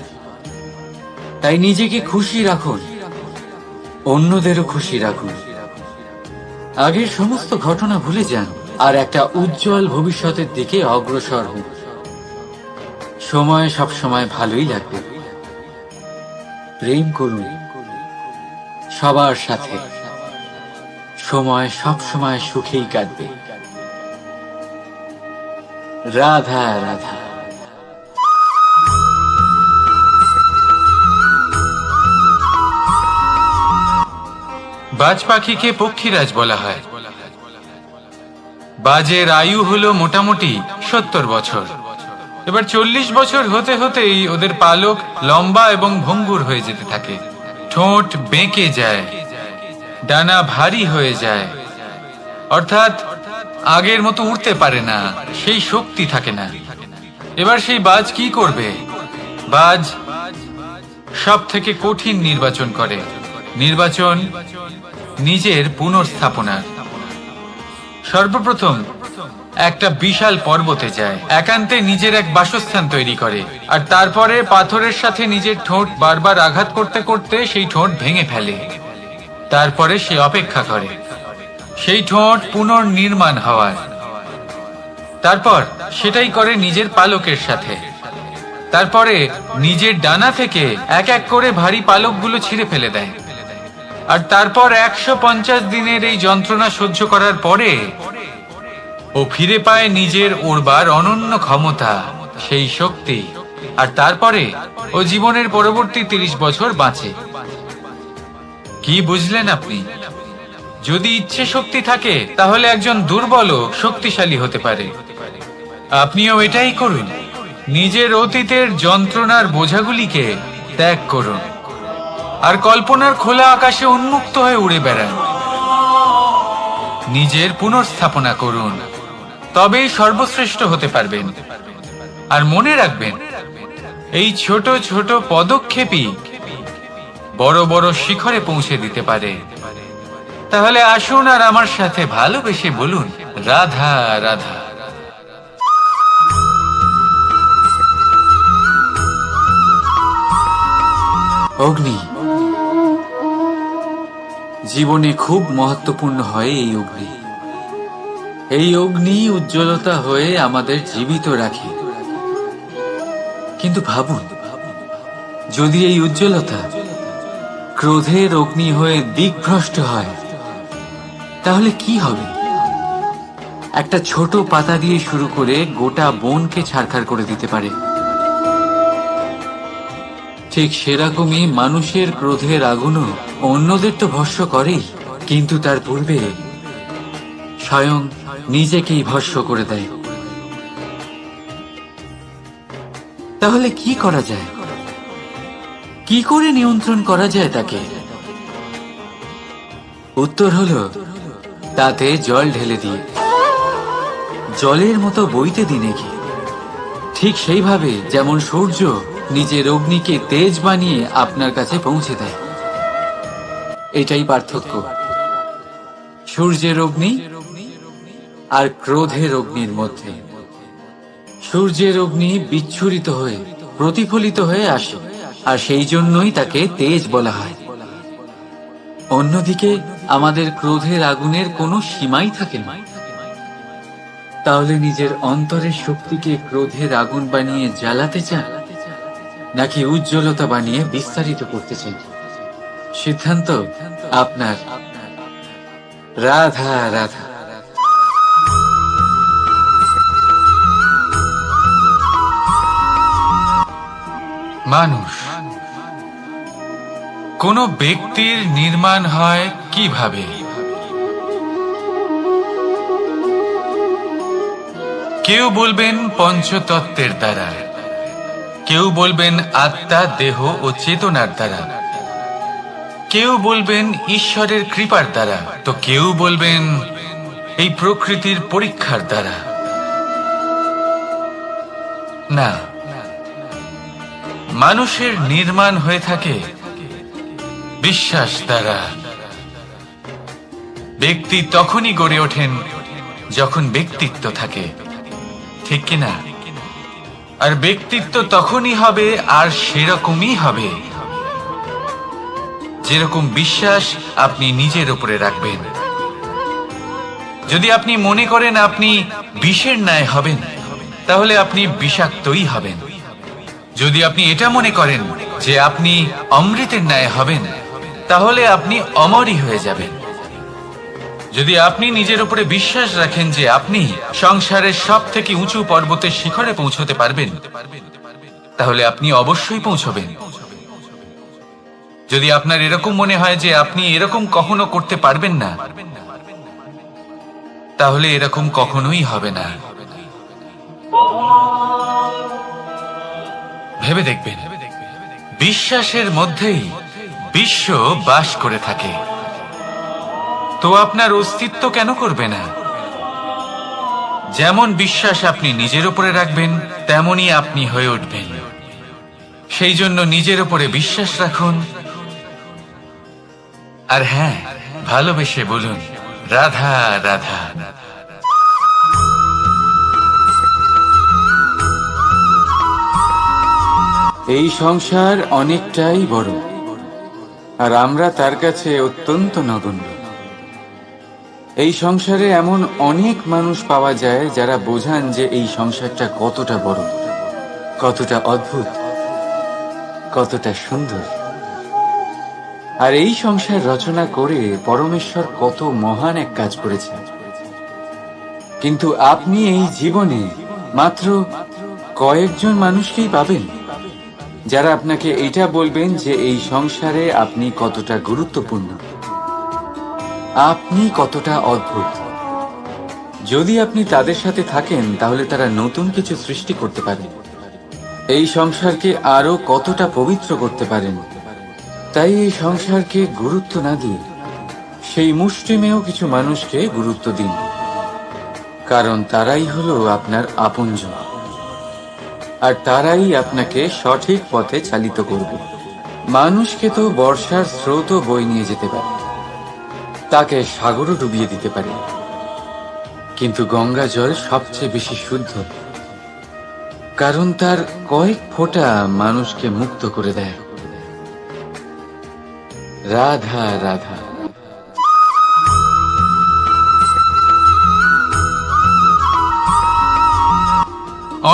[SPEAKER 3] তাই নিজেকে খুশি রাখুন, অন্যদেরও খুশি রাখুন। আগের সমস্ত ঘটনা ভুলে যান আর একটা উজ্জ্বল ভবিষ্যতের দিকে অগ্রসর হন। সময় সবসময় ভালোই লাগবে। প্রেম করুন সবার সাথে, সময় সবসময় সুখেই কাটবে। রাধা রাধা।
[SPEAKER 1] বাজ পাখিকে পক্ষীরাজ বলা হয়। বাজের আয়ু হলো মোটামুটি 70 বছর। এবার 40 বছর হতে হতেই ওদের পালক লম্বা এবং ভঙ্গুর হয়ে যেতে থাকে, ঠোঁট বেঁকে যায়, ডানা ভারী হয়ে যায়, অর্থাৎ আগের মতো উড়তে পারে না, সেই শক্তি থাকে না। এবার সেই বাজ কি করবে? বাজ সব থেকে কঠিন নির্বাচন করে, নির্বাচন নিজের পুনর্স্থাপনার। সর্বপ্রথম একটা বিশাল পর্বতে যায়, একান্তে নিজের এক বাসস্থান তৈরি করে, আর তারপরে পাথরের সাথে নিজের ঠোঁট বারবার আঘাত করতে করতে সেই ঠোঁট ভেঙে ফেলে। তারপরে সে অপেক্ষা করে সেই ঠোঁট পুনর্নির্মাণ হওয়ার। তারপর সেটাই করে নিজের পালকের সাথে। তারপরে নিজের ডানা থেকে এক এক করে ভারী পালকগুলো ছিঁড়ে ফেলে দেয়। আর তারপর 150 দিনের এই যন্ত্রণা সহ্য করার পরে ও ফিরে পায় নিজের ওড়বার অনন্য ক্ষমতা, সেই শক্তি। আর তারপরে ও জীবনের পরবর্তী 30 বছর বাঁচে। কি বুঝলেন আপনি? যদি ইচ্ছে শক্তি থাকে তাহলে একজন দুর্বলও শক্তিশালী হতে পারে। আপনিও এটাই করুন, নিজের অতীতের যন্ত্রণার বোঝাগুলিকে ত্যাগ করুন আর কল্পনার খোলা আকাশে উন্মুক্ত হয়ে উড়ে বেড়ান। নিজের পুনর্স্থাপনা করুন, তবেই সর্বশ্রেষ্ঠ হতে পারবেন। আর মনে রাখবেন, এই ছোট ছোট পদক্ষেপই বড় বড় শিখরে পৌঁছে দিতে পারে। তাহলে আসুন আর আমার সাথে ভালোবেসে বলুন, রাধা রাধা।
[SPEAKER 3] অগ্নি জীবনে খুব মহত্বপূর্ণ হয়। এই অগ্নি, এই অগ্নি উজ্জ্বলতা হয়ে আমাদের জীবিত রাখে। কিন্তু ভাবুন, যদি এই উজ্জ্বলতা ক্রোধের অগ্নি হয়ে দিকভ্রষ্ট হয়, তাহলে কি হবে? একটা ছোট পাতা দিয়ে শুরু করে গোটা বনকে ছারখার করে দিতে পারে। ঠিক সেরকমই মানুষের ক্রোধের আগুনও অন্যদের তো ভস্ম করেই, কিন্তু তার পূর্বে স্বয়ং নিজেকেই ভস্ম করে দেয়। তাহলে কি করা যায়? কি করে নিয়ন্ত্রণ করা যায় তাকে? উত্তর হলো, তাতে জল ঢেলে দিয়ে, জলের মতো বইতে দিন একে। ঠিক সেইভাবে যেমন সূর্য নিজের অগ্নিকে তেজ বানিয়ে আপনার কাছে পৌঁছে দেয়। এটাই পার্থক্য সূর্যের অগ্নি আর ক্রোধের অগ্নির মধ্যে। সূর্যের অগ্নি বিচ্ছুরিত হয়ে প্রতিফলিত হয়ে আসে, আর সেই জন্যই তাকে তেজ বলা হয়। অন্যদিকে আমাদের ক্রোধের আগুনের কোনো সীমাই থাকে না। তাহলে নিজের অন্তরের শক্তিকে ক্রোধের আগুন বানিয়ে জ্বালাতে চান, নাকি উজ্জ্বলতা বানিয়ে বিস্তারিত করতে চান? সিদ্ধান্ত আপনার। রাধা রাধা।
[SPEAKER 1] মানুষ, কোন ব্যক্তির নির্মাণ হয় কিভাবে? কেউ বলবেন পঞ্চতত্ত্বের দ্বারা, কেউ বলবেন আত্মা, দেহ ও চেতনার দ্বারা, কেউ বলবেন ঈশ্বরের কৃপার দ্বারা, তো কেউ বলবেন এই প্রকৃতির পরীক্ষার দ্বারা। না, মানুষের নির্মাণ হয়ে থাকে বিশ্বাস দ্বারা। ব্যক্তি তখনই গড়ে ওঠেন যখন ব্যক্তিত্ব থাকে, ঠিক কিনা? আর ব্যক্তিত্ব তখনই হবে আর সেরকমই হবে যেরকম বিশ্বাস আপনি নিজের উপরে রাখবেন। যদি আপনি মনে করেন আপনি বিষের ন্যায় হবেন, তাহলে আপনি বিষাক্তই হবেন। যদি আপনি এটা মনে করেন যে আপনি অমৃতের ন্যায় হবেন, তাহলে আপনি অমরই হয়ে যাবেন। যদি আপনি নিজের উপরে বিশ্বাস রাখেন যে আপনি সংসারের সব থেকে উঁচু পর্বতের শিখরে পৌঁছতে পারবেন, তাহলে আপনি অবশ্যই পৌঁছবেন। যদি আপনার এরকম মনে হয় যে আপনি এরকম কখনো করতে পারবেন না, তাহলে এরকম কখনোই হবে না। ভেবে দেখবেন, বিশ্বাসের মধ্যেই বিশ্ব বাস করে থাকে। তো আপনার অস্তিত্ব কেন করবে না? যেমন বিশ্বাস আপনি নিজের উপরে রাখবেন, তেমনই আপনি হয়ে উঠবেন। সেই জন্য নিজের উপরে বিশ্বাস রাখুন। আর হ্যাঁ, ভালোবেসে বলুন রাধা রাধা।
[SPEAKER 3] এই সংসার অনেকটাই বড়, আর আমরা তার কাছে অত্যন্ত নগণ্য। এই সংসারে এমন অনেক মানুষ পাওয়া যায় যারা বোঝান যে এই সংসারটা কতটা বড়, কতটা অদ্ভুত, কতটা সুন্দর। আর এই সংসার রচনা করে পরমেশ্বর কত মহান এক কাজ করেছেন। কিন্তু আপনি এই জীবনে মাত্র কয়েকজন মানুষকেই পাবেন যারা আপনাকে এটা বলবেন যে এই সংসারে আপনি কতটা গুরুত্বপূর্ণ, আপনি কতটা অদ্ভুত। যদি আপনি তাদের সাথে থাকেন, তাহলে তারা নতুন কিছু সৃষ্টি করতে পারেন, এই সংসারকে আরো কতটা পবিত্র করতে পারেন। তাই এই সংসারকে গুরুত্ব না দিয়ে সেই মুষ্টিমেয় কিছু মানুষকে গুরুত্ব দিন, কারণ তারাই হলো আপনার আপনজন, আর তারাই আপনাকে সঠিক পথে চালিত করবে। মানুষকে তো বর্ষার স্রোতও বয়ে নিয়ে যেতে পারে, তাকে সাগরও ডুবিয়ে দিতে পারে, কিন্তু গঙ্গা জল সবচেয়ে বেশি শুদ্ধ, কারণ তার কয়েক ফোঁটা মানুষকে মুক্ত করে দেয়। রাধা রাধা।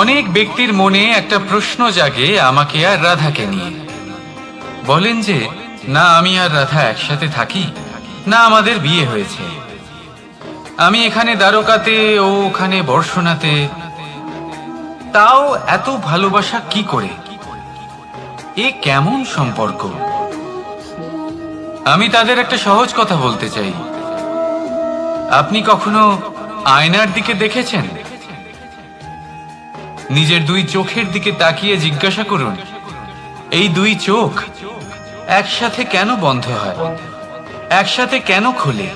[SPEAKER 1] অনেক ব্যক্তির মনে একটা প্রশ্ন জাগে আমাকে আর রাধাকে নিয়ে। বলেন যে না, আমি আর রাধা একসাথে থাকি না, আমাদের বিয়ে হয়েছে। আমি এখানে দ্বারকাতে, ও ওখানে বর্ষণাতে, তাও এত ভালোবাসা কি করে? এ কেমন সম্পর্ক? আমি তাদের একটা সহজ কথা বলতে চাই। আপনি কখনো আয়নার দিকে দেখেছেন? নিজের দুই চোখের দিকে তাকিয়ে জিজ্ঞাসা করুন, এই দুই চোখ একসাথে কেন বন্ধ হয়, একসাথে কেন খোলে,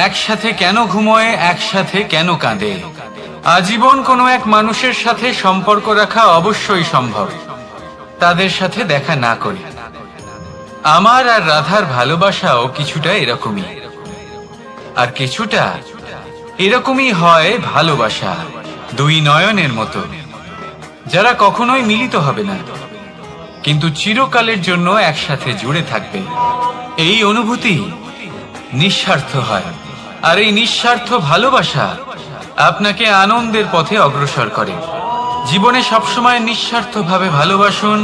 [SPEAKER 1] একসাথে কেন ঘুমোয়, একসাথে কেন কাঁদে? আজীবন কোনো এক মানুষের সাথে সম্পর্ক রাখা অবশ্যই সম্ভব, তাদের সাথে দেখা না করে। আমার আর রাধার ভালোবাসাও কিছুটা এরকমই, আর কিছুটা এরকমই হয় ভালোবাসা দুই নয়নের মতো, যারা কখনোই মিলিত হবে না, কিন্তু চিরকালের জন্য একসাথে জুড়ে থাকবে। এই অনুভূতি নিঃস্বার্থ হয়, আর এই নিঃস্বার্থ ভালোবাসা আপনাকে আনন্দের পথে অগ্রসর করে। জীবনে সবসময় নিঃস্বার্থভাবে ভালোবাসুন,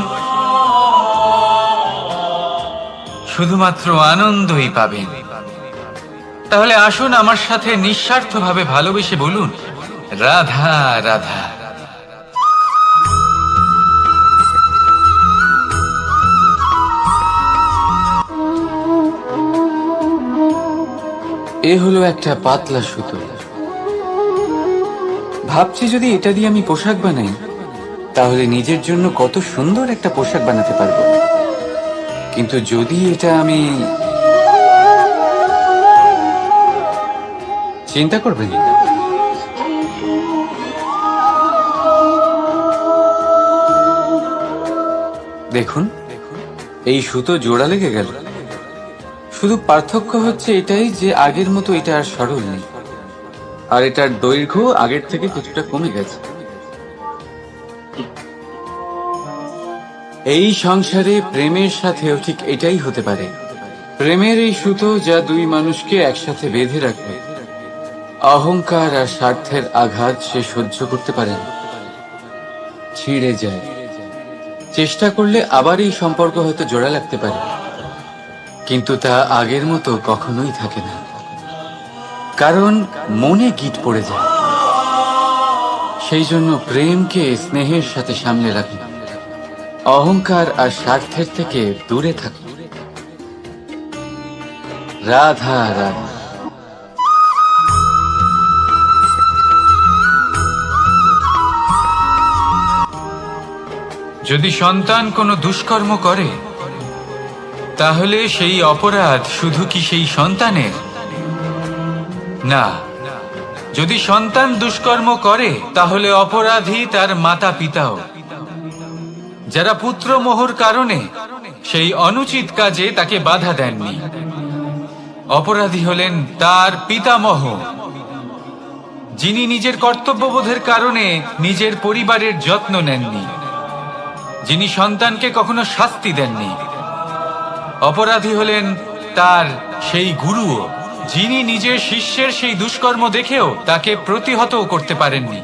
[SPEAKER 1] শুধুমাত্র আনন্দই পাবেন। তাহলে আসুন আমার সাথে নিঃস্বার্থভাবে ভালোবেসে বলুন রাধা রাধা।
[SPEAKER 3] এ হলো একটা পাতলা সুতো। ভাবছি যদি এটা দিয়ে আমি পোশাক বানাই, তাহলে নিজের জন্য কত সুন্দর একটা পোশাক বানাতে পারবো। কিন্তু যদি এটা আমি চিন্তা করবেন না। দেখুন, এই সুতো জোড়া লেগে গেল। শুধু পার্থক্য হচ্ছে এটাই যে আগের মতো এটা আর সরল নেই, আর এটার দৈর্ঘ্য আগের থেকে কিছুটা কমে গেছে। এই সংসারে প্রেমের সাথেও ঠিক এটাই হতে পারে। প্রেমের এই সুতো যা দুই মানুষকে একসাথে বেঁধে রাখবে, অহংকার আর স্বার্থের আঘাত সে সহ্য করতে পারে না, ছিঁড়ে যায়। চেষ্টা করলে আবার এই সম্পর্ক হয়তো জোড়া লাগতে পারে, কিন্তু তা আগের মতো কখনোই থাকে না, কারণ মনে গিট পড়ে যায়। সেই জন্য প্রেমকে স্নেহের সাথে সামলে রাখুন, অহংকার আর স্বার্থের থেকে দূরে থাকুন। রাধা রাধা।
[SPEAKER 1] যদি সন্তান কোনো দুষ্কর্ম করে, তাহলে সেই অপরাধ শুধু কি সেই সন্তানের? না, যদি সন্তান দুষ্কর্ম করে তাহলে অপরাধী তার মাতা পিতাও, যারা পুত্র মোহর কারণে সেই অনুচিত কাজে তাকে বাধা দেননি। অপরাধী হলেন তার পিতামহ, যিনি নিজের কর্তব্যবোধের কারণে নিজের পরিবারের যত্ন নেননি, যিনি সন্তানকে কখনো শাস্তি দেননি। অপরাধী হলেন তার সেই গুরুও, যিনি নিজের শিষ্যের সেই দুষ্কর্ম দেখেও তাকে প্রতিহত করতে পারেননি।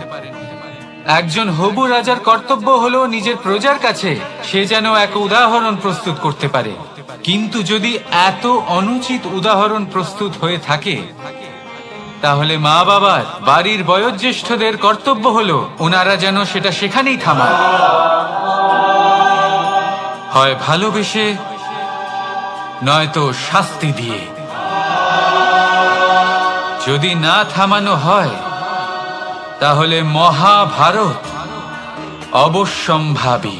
[SPEAKER 1] একজন হবু রাজার কর্তব্য হলো নিজের প্রজার কাছে সে যেন এক উদাহরণ প্রস্তুত করতে পারে, কিন্তু যদি এত অনুচিত উদাহরণ প্রস্তুত হয়ে থাকে, তাহলে মা বাবার, বাড়ির বয়োজ্যেষ্ঠদের কর্তব্য হলো ওনারা যেন সেটা সেখানেই থামান, হয় ভালোবেসে নয়তো শাস্তি দিয়ে। যদি না থামানো হয় তাহলে মহাভারত অবশ্যম্ভাবী।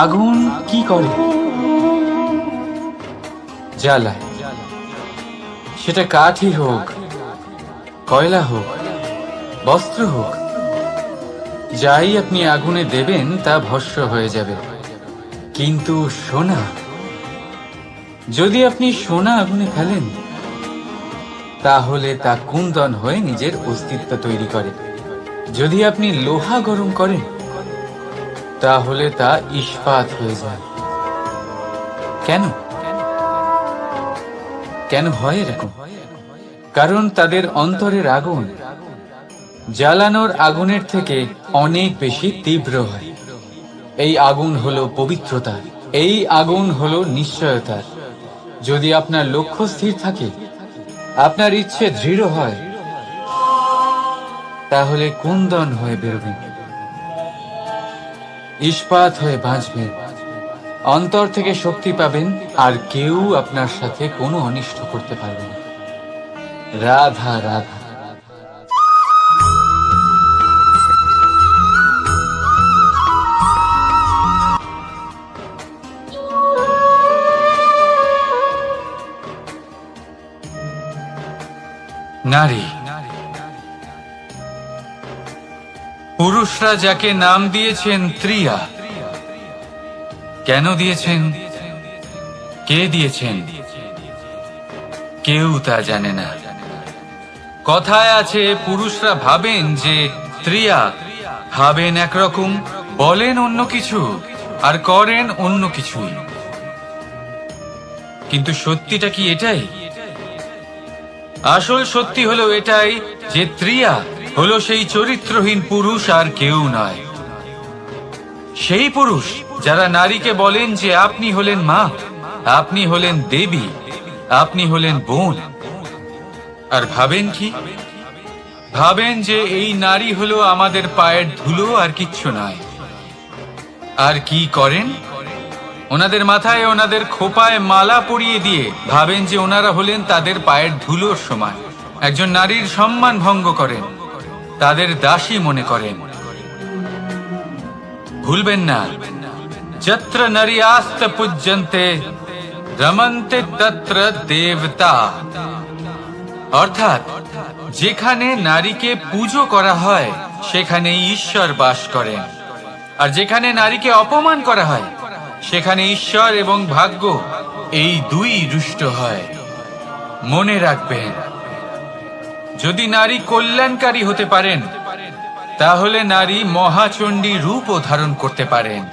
[SPEAKER 3] আগুন কি করে? জ্বালায়। সেটা কাঠই হোক, কয়লা হোক, বস্ত্র হোক, যাই আপনি আগুনে দেবেন তা ভস্ম হয়ে যাবে। কিন্তু সোনা, যদি আপনি সোনা আগুনে ফেলেন, তাহলে তা কুন্দন হয়ে নিজের অস্তিত্ব তৈরি করে। যদি আপনি লোহা গরম করেন, তাহলে তা ইস্পাত হয়ে যায়। কেন কেন হয় এরকম? কারণ তাদের অন্তরের আগুন জ্বালানোর আগুনের থেকে অনেক বেশি তীব্র হয়। এই আগুন হলো পবিত্রতার, এই আগুন হলো নিশ্চয়তার। যদি আপনার লক্ষ্য স্থির থাকে, আপনার ইচ্ছে দৃঢ় হয়, তাহলে কুন্দন হয়ে বেরোবেন, ইস্পাত হয়ে বাঁচবেন, অন্তর থেকে শক্তি পাবেন, আর কেউ আপনার সাথে কোনো অনিষ্ট করতে পারবে না। রাধা রাধা।
[SPEAKER 1] নারী, পুরুষরা যাকে নাম দিয়েছেন ত্রিয়া, কেন দিয়েছেন, কে দিয়েছেন, কেউ তা জানে না। কথায় আছে, পুরুষরা ভাবেন যে ত্রিয়া, ভাবেন একরকম, বলেন অন্য কিছু, আর করেন অন্য কিছুই। কিন্তু সত্যিটা কি এটাই? আসল সত্যি হলো এটাই যে ত্রিয়া হলো সেই চরিত্রহীন পুরুষ, আর কেউ নয়। সেই পুরুষ যারা নারীকে বলেন যে আপনি হলেন মা, আপনি হলেন দেবী, আপনি হলেন বোন, আর ভাবেন কি? ভাবেন যে এই নারী হলো আমাদের পায়ের ধুলো, আর কিচ্ছু নয়। আর কি করেন? ওনাদের মাথায়, ওনাদের খোপায় মালা পরিয়ে দিয়ে ভাবেন যে ওনারা হলেন তাদের পায়ের ধুলোর সমান। একজন নারীর সম্মান ভঙ্গ করেন, তাদের দাসী মনে করেন। ভুলবেন না, যত্র নারীয়াস্ত পূজ্যন্তে রমন্তে তত্র দেবতা। অর্থাৎ যেখানে নারীকে পুজো করা হয় সেখানে ঈশ্বর বাস করেন, আর যেখানে নারীকে অপমান করা হয় সেখানে ঈশ্বর এবং ভাগ্য এই দুই রুষ্ট হয়। মনে রাখবেন, যদি নারী কল্যাণকারী হতে পারেন তাহলে নারী মহাচণ্ডী রূপও ধারণ করতে পারেন।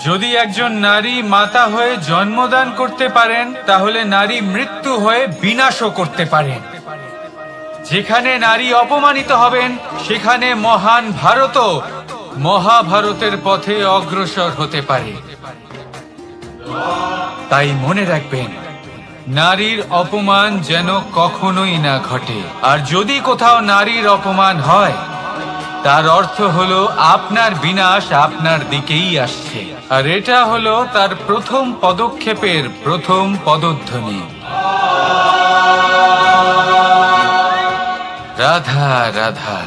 [SPEAKER 1] যদি একজন নারী মাতা হয়ে জন্মদান করতে পারেন তাহলে নারী মৃত্যু হয়ে বিনাশও করতে পারেন। যেখানে নারী অপমানিত হবেন সেখানে মহান ভারতও মহাভারতের পথে অগ্রসর হতে পারে। তাই মনে রাখবেন, নারীর অপমান যেন কখনোই না ঘটে। আর যদি কোথাও নারীর অপমান হয় তার অর্থ হলো আপনার বিনাশ আপনার দিকেই আসছে, আর এটা হলো তার প্রথম পদক্ষেপের প্রথম পদধ্বনি। রাধা রাধা।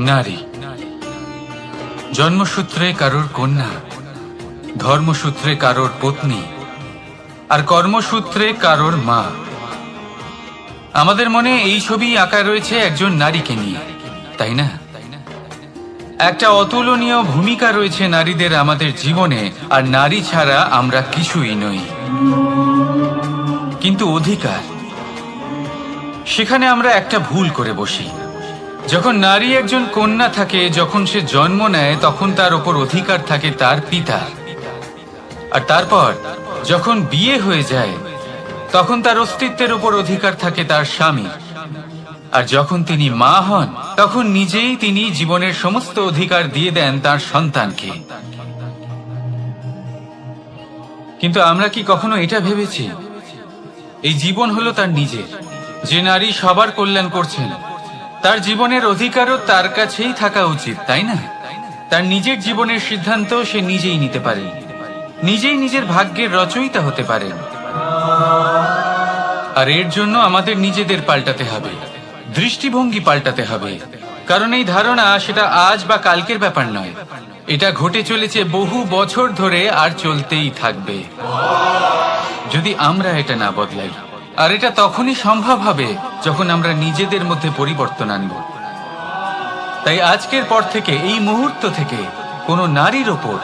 [SPEAKER 1] নারী জন্মসূত্রে কারোর কন্যা, ধর্মসূত্রে কারোর পত্নী, আর কর্মসূত্রে কারোর মা। আমাদের মনে এই ছবি আঁকা রয়েছে একজন নারীকে নিয়ে, তাই না? একটা অতুলনীয় ভূমিকা রয়েছে নারীদের আমাদের জীবনে, আর নারী ছাড়া আমরা কিছুই নই। কিন্তু অধিকার, সেখানে আমরা একটা ভুল করে বসি। যখন নারী একজন কন্যা থাকে, যখন সে জন্ম নেয়, তখন তার ওপর অধিকার থাকে তার পিতার। আর তারপর যখন বিয়ে হয়ে যায়, তখন তার অস্তিত্বের উপর অধিকার থাকে তার স্বামীর। আর যখন তিনি মা হন, তখন নিজেই তিনি জীবনের সমস্ত অধিকার দিয়ে দেন তার সন্তানকে। কিন্তু আমরা কি কখনো এটা ভেবেছি এই জীবন হলো তার নিজের? যে নারী সবার কল্যাণ করছেন, তার জীবনের অধিকারও তার কাছেই থাকা উচিত, তাই না? তার নিজের জীবনের সিদ্ধান্ত সে নিজেই নিতে পারেন, নিজেই নিজের ভাগ্যের রচয়িতা হতে পারেন। আর এর জন্য আমাদের নিজেদের পাল্টাতে হবে, দৃষ্টিভঙ্গি পাল্টাতে হবে। কারণ এই ধারণা সেটা আজ বা কালকের ব্যাপার নয়, এটা ঘটে চলেছে বহু বছর ধরে আর চলতেই থাকবে যদি আমরা এটা না বদলাই। আর এটা তখনই সম্ভব হবে যখন আমরা নিজেদের মধ্যে পরিবর্তন আনব। তাই আজকের পর থেকে, এই মুহূর্ত থেকে, কোনো নারীর ওপর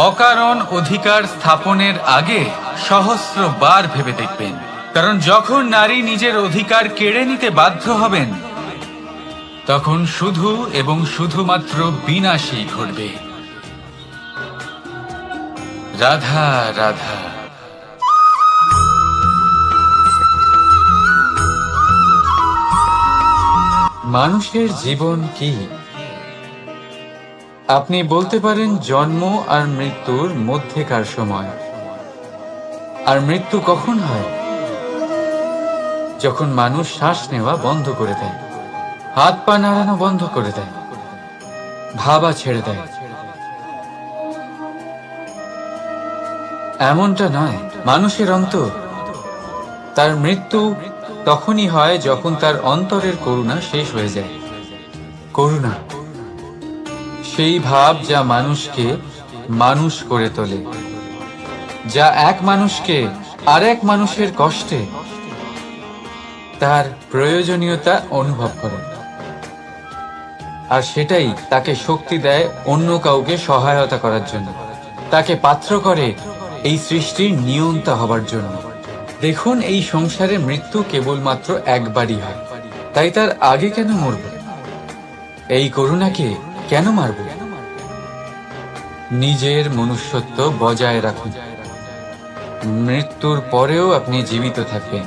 [SPEAKER 1] অকারণ অধিকার স্থাপনের আগে সহস্রবার ভেবে দেখবেন। কারণ যখন নারী নিজের অধিকার কেড়ে নিতে বাধ্য হবেন, তখন শুধু এবং শুধুমাত্র বিনাশই ঘটবে। রাধা রাধা। মানুষের জীবন কি? আপনি বলতে পারেন জন্ম আর মৃত্যুর মধ্যেকার সময়। আর মৃত্যু কখন হয়? যখন মানুষ শ্বাস নেওয়া বন্ধ করে দেয়, হাত পা নাড়ানো বন্ধ করে দেয়, ভাবা ছেড়ে দেয়। এমনটা নয়, মানুষের অন্তর, তার মৃত্যু তখনই হয় যখন তার অন্তরের করুণা শেষ হয়ে যায়। করুণা, সেই ভাব যা মানুষকে মানুষ করে তোলে, যা এক মানুষকে আরেক মানুষের কষ্টে তার প্রয়োজনীয়তা অনুভব করে। আর সেটাই তাকে শক্তি দেয় অন্য কাউকে সহায়তা করার জন্য, তাকে পাত্র করে এই সৃষ্টির নিয়ন্তা হবার জন্য। দেখুন, এই সংসারে মৃত্যু কেবলমাত্র একবারই হয়, তাই তার আগে কেন মরব? এই করুণাকে কেন মারব? নিজের মনুষ্যত্ব বজায় রাখুন, মৃত্যুর পরেও আপনি জীবিত থাকবেন।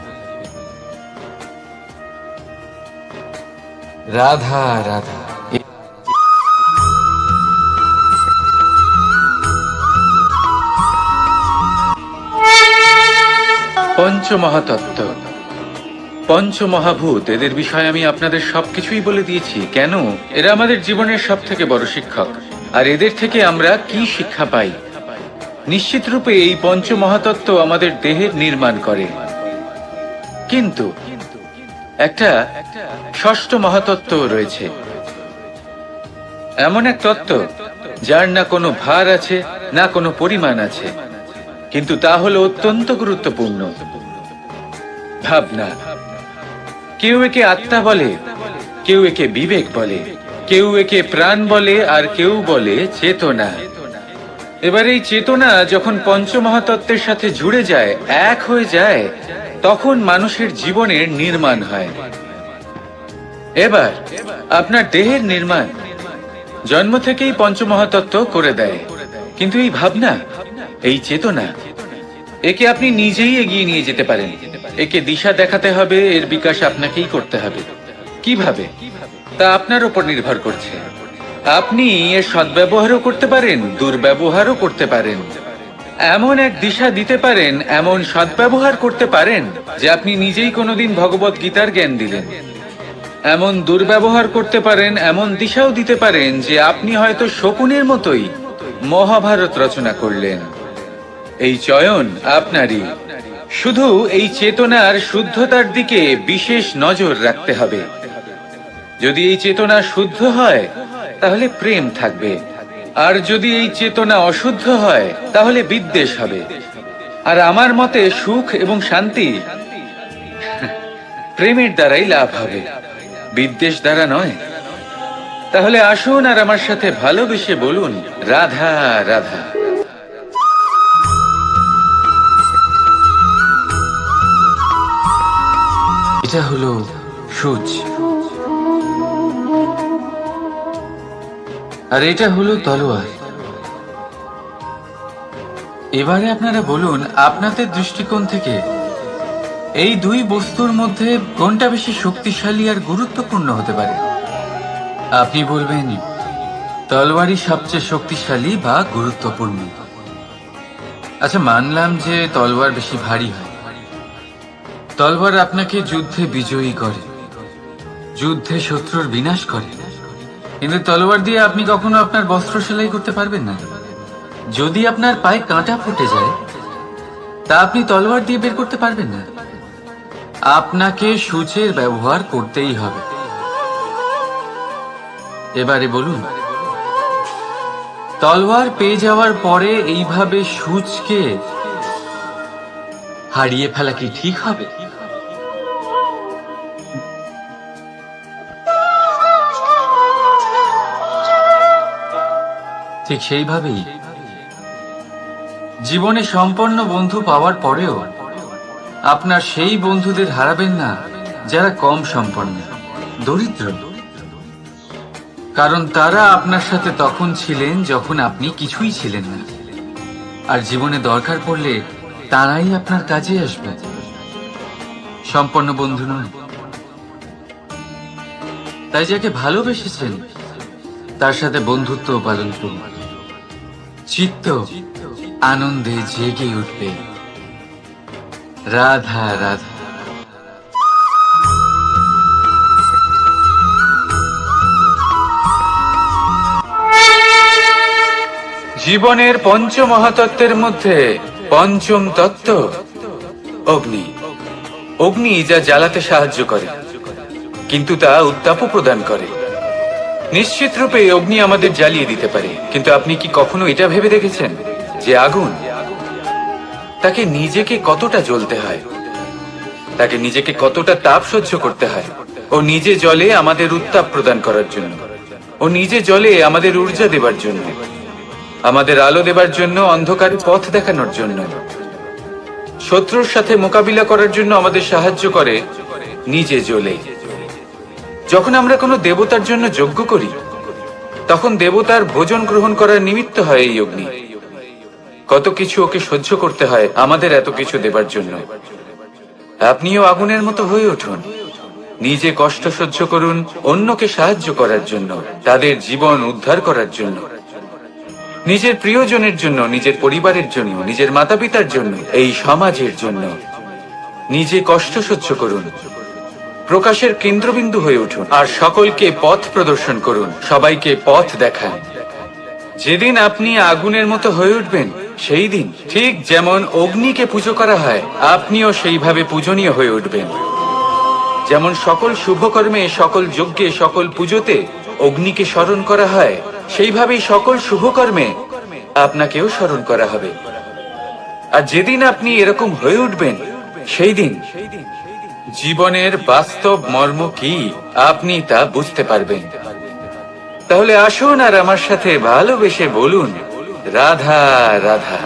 [SPEAKER 1] রাধা রাধা। পঞ্চমহাতত্ত্ব, পঞ্চমহাভূত, এদের বিষয়ে আমি আপনাদের সবকিছুই বলে দিয়েছি। কেন? এরা আমাদের জীবনের সব থেকে বড় শিক্ষক। আর এদের থেকে আমরা কি শিক্ষা পাই? নিশ্চিত রূপে এই পঞ্চমহাতত্ত্ব আমাদের দেহের নির্মাণ করে। কিন্তু একটা ষষ্ঠ মহাতত্ত্ব রয়েছে, এমন এক তত্ত্ব যার না কোনো ভার আছে, না কোনো পরিমাণ আছে, কিন্তু তা হলো অত্যন্ত গুরুত্বপূর্ণ। ভাবনা। কেউ একে আত্মা বলে, কেউ একে বিবেক বলে, কেউ একে প্রাণ বলে, আর কেউ বলে চেতনা। এবার এই চেতনা যখন পঞ্চমহাতত্ত্বের সাথে জুড়ে যায়, এক হয়ে যায়, তখন মানুষের জীবনের নির্মাণ হয়। এবার আপনার দেহের নির্মাণ জন্ম থেকেই পঞ্চমহাতত্ত্ব করে দেয়। কিন্তু এই ভাবনা, এই চেতনা, একে আপনি নিজেই এগিয়ে নিয়ে যেতে পারেন। একে দিশা দেখাতে হবে, এর বিকাশ আপনাকেই করতে হবে। কিভাবে? তা আপনার উপর নির্ভর করছে। আপনি এর সদ্ব্যবহারও করতে পারেন, দুর্ব্যবহারও করতে পারেন। এমন এক দিশা দিতে পারেন, এমন সদ্ব্যবহার করতে পারেন যে আপনি নিজেই কোনোদিন ভগবত গীতার জ্ঞান দিলেন। এমন দুর্ব্যবহার করতে পারেন, এমন দিশাও দিতে পারেন যে আপনি হয়তো শকুনের মতোই মহাভারত রচনা করলেন। এই চয়ন আপনারই। শুধু এই চেতনার শুদ্ধতার দিকে বিশেষ নজর রাখতে হবে। যদি এই চেতনা শুদ্ধ হয় তাহলে প্রেম থাকবে, আর যদি এই চেতনা অশুদ্ধ হয় তাহলে বিদ্বেষ হবে। আর আমার মতে সুখ এবং শান্তি প্রেমের দ্বারাই লাভ হবে, বিদ্বেষ দ্বারা নয়। তাহলে আসুন আর আমার সাথে ভালোবেসে বলুন, রাধা রাধা।
[SPEAKER 3] এটা হলো সূচ, আর এটা হলো তলোয়ার। এবারে আপনারা বলুন, আপনাদের দৃষ্টিকোণ থেকে এই দুই বস্তুর মধ্যে কোনটা বেশি শক্তিশালী আর গুরুত্বপূর্ণ হতে পারে? আপনি বলবেন তলোয়ারই সবচেয়ে শক্তিশালী বা গুরুত্বপূর্ণ। আচ্ছা, মানলাম যে তলোয়ার বেশি ভারী হয়। তলোয়ার আপনাকে যুদ্ধে বিজয়ী করে, যুদ্ধে শত্রুর বিনাশ করে, কিন্তু তলোয়ার দিয়ে আপনি কখনো আপনার বস্ত্র সেলাই করতে পারবেন না। যদি আপনার পায়ে কাঁটা ফুটে যায়, তা আপনি তলোয়ার দিয়ে বের করতে পারবেন না। আপনাকে সূচের ব্যবহার করতেই হবে। এবারে বলুন, তলোয়ার পেয়ে যাওয়ার পরে এইভাবে সূচকে হারিয়ে ফেলা কি ঠিক হবে? ঠিক সেইভাবেই জীবনে সম্পন্ন বন্ধু পাওয়ার পরেও আপনার সেই বন্ধুদের হারাবেন না যারা কম সম্পন্ন, দরিদ্র। কারণ তারা আপনার সাথে তখন ছিলেন যখন আপনি কিছুই ছিলেন না, আর জীবনে দরকার পড়লে তারাই আপনার কাজে আসবে, সম্পন্ন বন্ধু নয়। তাই যাকে ভালোবেসেছেন তার সাথে বন্ধুত্ব পালন করুন। চিত্ত আনন্দে জেগে উঠবে। রাধা রাধা।
[SPEAKER 1] জীবনের পঞ্চ মহাতত্ত্বের মধ্যে পঞ্চম তত্ত্ব অগ্নি। অগ্নি যা জ্বালাতে সাহায্য করে, কিন্তু তা উত্তাপও প্রদান করে। নিশ্চিত রূপে অগ্নি আমাদের জ্বালিয়ে দিতে পারে, কিন্তু আপনি কি কখনো এটা ভেবে দেখেছেন যে আগুন, তাকে নিজেকে কতটা জ্বলতে হয়, তাকে নিজেকে কতটা তাপ সহ্য করতে হয়? ও নিজে জ্বলে আমাদের উত্তাপ প্রদান করার জন্য, ও নিজে জ্বলে আমাদের ঊর্জা দেবার জন্য, আমাদের আলো দেবার জন্য, অন্ধকারে পথ দেখানোর জন্য, শত্রুর সাথে মোকাবিলা করার জন্য আমাদের সাহায্য করে, নিজে জ্বলে। যখন আমরা কোনো দেবতার জন্য যজ্ঞ করি, তখন দেবতার ভোজন গ্রহণ করার নিমিত্ত হয় এই অগ্নি। কত কিছু ওকে সহ্য করতে হয় আমাদের এত কিছু দেবার জন্য। আপনিও আগুনের মতো হয়ে উঠুন, নিজে কষ্ট সহ্য করুন অন্যকে সাহায্য করার জন্য, তাদের জীবন উদ্ধার করার জন্য, নিজের প্রিয়জনের জন্য, নিজের পরিবারের জন্য, নিজের মাতা পিতার জন্য, এই সমাজের জন্য। নিজে কষ্ট সহ্য করুন, প্রকাশের কেন্দ্রবিন্দু হয়ে উঠুন, আর সকলকে পথ প্রদর্শন করুন, সবাইকে পথ দেখান। যেদিন আপনি আগুনের মতো হয়ে উঠবেন, সেই দিন ঠিক যেমন অগ্নিকে পুজো করা হয়, আপনিও সেইভাবে পূজনীয় হয়ে উঠবেন। যেমন সকল শুভকর্মে, সকল যজ্ঞে, সকল পুজোতে অগ্নিকে স্মরণ করা হয়, সেইভাবেই সকল শুভকর্মে আপনাকেও স্মরণ করা হবে। আর যেদিন আপনি এরকম হয়ে উঠবেন, সেই দিন জীবনের বাস্তব মর্ম কি আপনি তা বুঝতে পারবেন। তাহলে আসুন আর আমার সাথে ভালোবেসে বলুন, রাধা রাধা।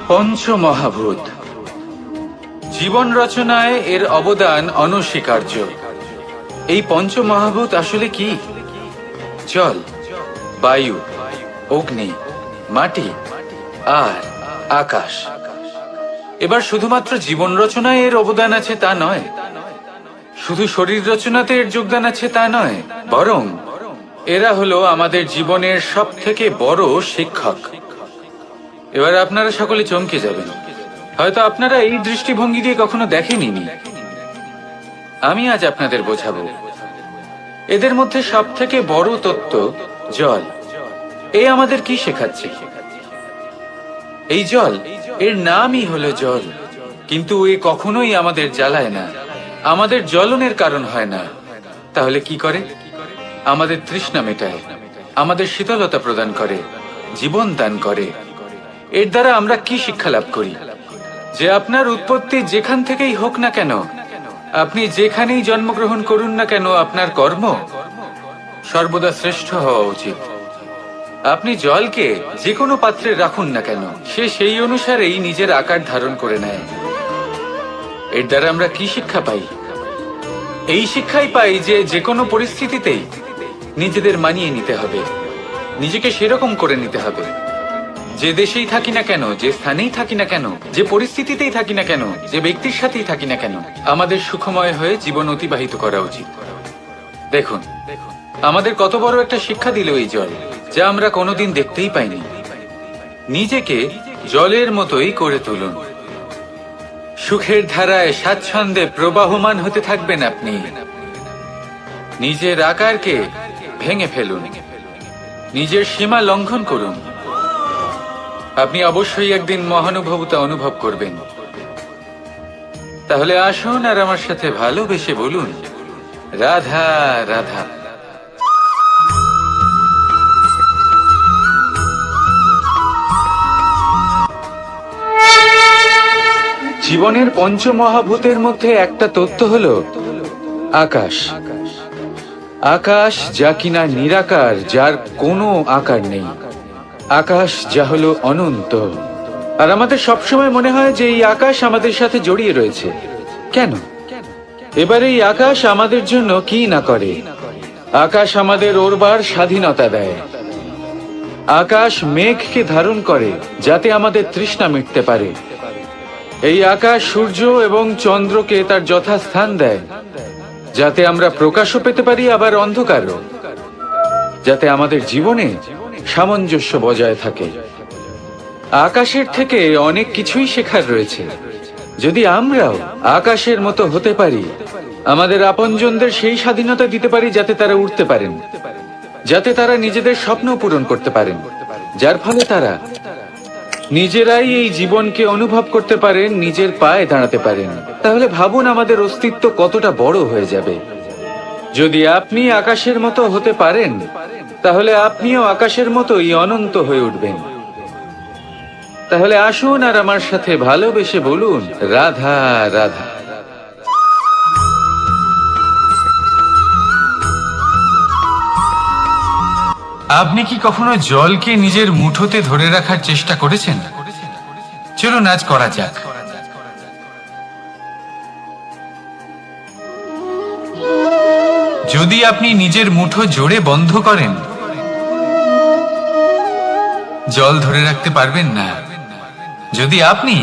[SPEAKER 1] পঞ্চমহাভূত। জীবন রচনায় এর অবদান অনস্বীকার্য। এই পঞ্চমহাভূত আসলে কি? জল, বায়ু, অগ্নি, মাটি আর আকাশ। এবার শুধুমাত্র জীবন রচনায় এর অবদান আছে তা নয়, শুধু শরীর রচনাতে এর যোগদান আছে তা নয়, বরং এরা হলো আমাদের জীবনের সব থেকে বড় শিক্ষক। এবার আপনারা সকলে চমকে যাবেন, হয়তো আপনারা এই দৃষ্টিভঙ্গি দিয়ে কখনো দেখেনি। আমি আজ আপনাদের বোঝাবো। এদের মধ্যে সব থেকে বড় তত্ত্ব জল। এ আমাদের কি শেখাচ্ছে? এই জল, এর নামই হলো জল, কিন্তু এ কখনোই আমাদের জ্বালায় না, আমাদের জ্বলনের কারণ হয় না। তাহলে কি করে? আমাদের তৃষ্ণা মেটায়, আমাদের শীতলতা প্রদান করে, জীবন দান করে। এর দ্বারা আমরা কি শিক্ষা লাভ করি? যে আপনার উৎপত্তি যেখান থেকেই হোক না কেন, আপনি যেখানেই জন্মগ্রহণ করুন না কেন, আপনার কর্ম সর্বদা শ্রেষ্ঠ হওয়া উচিত। আপনি জলকে যে কোনো পাত্রে রাখুন না কেন, সে সেই অনুসারেই নিজের আকার ধারণ করে নেয়। এর দ্বারা আমরা কি শিক্ষা পাই? এই শিক্ষাই পাই যে যে কোনো পরিস্থিতিতেই নিজেদের মানিয়ে নিতে হবে, নিজেকে সেরকম করে নিতে হবে। যে দেশেই থাকি না কেন, যে স্থানেই থাকি না কেন, যে পরিস্থিতিতেই থাকি না কেন, যে ব্যক্তির সাথেই থাকি না কেন, আমাদের সুখময় হয়ে জীবন অতিবাহিত করা উচিত। দেখুন, আমাদের কত বড় একটা শিক্ষা দিল এই জল, যা আমরা কোনোদিন দেখতেই পাইনি। নিজেকে জলের মতোই করে তুলুন। সুখের ধারায় স্বাচ্ছন্দ্যে প্রবাহমান হতে থাকবেন আপনি। নিজের আকারকে ভেঙে ফেলুন, নিজের সীমা লঙ্ঘন করুন। আপনি অবশ্যই একদিন মহানুভবতা অনুভব করবেন। তাহলে আসুন আর আমার সাথে ভালোবেসে বলুন, রাধা রাধা। জীবনের পঞ্চমহাভূতের মধ্যে একটা তত্ত্ব হলো আকাশ। আকাশ যা কিনা নিরাকার, যার কোনো আকার নেই। আকাশ যা হলো অনন্ত। আর আমাদের সবসময় মনে হয় যে এই আকাশ আমাদের সাথে জড়িয়ে রয়েছে। কেন? এবার এই আকাশ আমাদের জন্য কি না করে। আকাশ আমাদের ওড়বার স্বাধীনতা দেয়। আকাশ মেঘকে ধারণ করে যাতে আমাদের তৃষ্ণা মিটতে পারে। এই আকাশ সূর্য এবং চন্দ্রকে তার যথাস্থান দেয়, যাতে আমরা প্রকাশও পেতে পারি, আবার অন্ধকারও, যাতে আমাদের জীবনে সামঞ্জস্য বজায় থাকে। আকাশের থেকে অনেক কিছুই শেখার রয়েছে। যদি আমরাও আকাশের মতো হতে পারি, আমাদের আপনজনদের সেই স্বাধীনতা দিতে পারি যাতে তারা উঠতে পারেন, যাতে তারা নিজেদের স্বপ্ন পূরণ করতে পারেন, যার ফলে তারা নিজেরাই এই জীবনকে অনুভব করতে পারেন, নিজের পায়ে দাঁড়াতে পারেন, তাহলে ভাবুন আমাদের অস্তিত্ব কতটা বড় হয়ে যাবে। যদি আপনি আকাশের মতো হতে পারেন, তাহলে আপনিও আকাশের মতোই অনন্ত হয়ে উঠবেন। তাহলে আসুন আর আমার সাথে ভালোবেসে বলুন, রাধা রাধা।
[SPEAKER 2] আপনি কি কখনো জলকে নিজের মুঠোতে ধরে রাখার চেষ্টা করেছেন? চলুন আজ করা যাক। যদি আপনি নিজের মুঠো জোরে বন্ধ করেন, জল ধরে রাখতে পারবেন না। যদি আপনি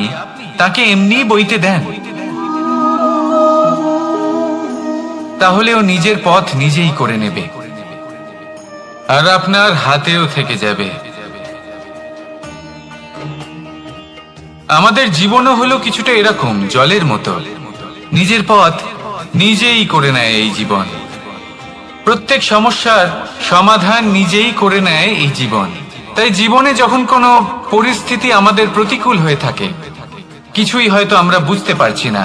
[SPEAKER 2] তাকে এমনি বইতে দেন, তাহলে ও নিজের পথ নিজেই করে নেবে, আর আপনার হাতেও থেকে যাবে। আমাদের জীবনও হলো কিছুটা এরকম, জলের মতো। নিজের পথ নিজেই করে নেয় এই জীবন। প্রত্যেক সমস্যার সমাধান নিজেই করে নেয় এই জীবন। তাই জীবনে যখন কোনো পরিস্থিতি আমাদের প্রতিকূল হয়ে থাকে, কিছুই হয়তো আমরা বুঝতে পারছি না,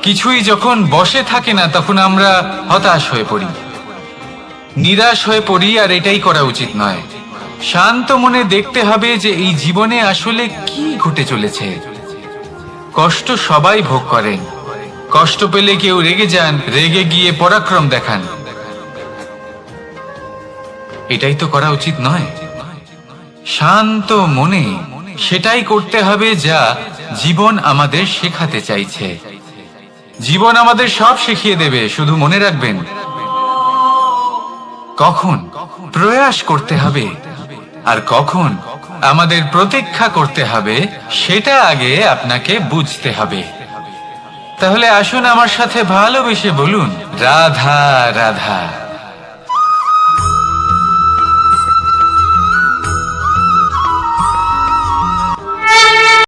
[SPEAKER 2] কিছুই যখন বসে থাকে না, তখন আমরা হতাশ হয়ে পড়ি, নিরাশ হয়ে পড়ি। আর এটাই করা উচিত নয়। শান্ত মনে দেখতে হবে যে এই জীবনে আসলে কি ঘটে চলেছে। কষ্ট সবাই ভোগ করেন। কষ্ট পেলে কেউ রেগে যান, রেগে গিয়ে পরাক্রম দেখান। এটাই তো করা উচিত নয়। শান্ত মনে সেটাই করতে হবে যা জীবন আমাদের শেখাতে চাইছে। জীবন আমাদের সব শিখিয়ে দেবে, শুধু মনে রাখবেন কখন প্রয়াস করতে হবে আর কখন আমাদের প্রতীক্ষা করতে হবে, সেটা আগে আপনাকে বুঝতে হবে। তাহলে আসুন আমার সাথে ভালোবেসে বলুন, রাধা রাধা।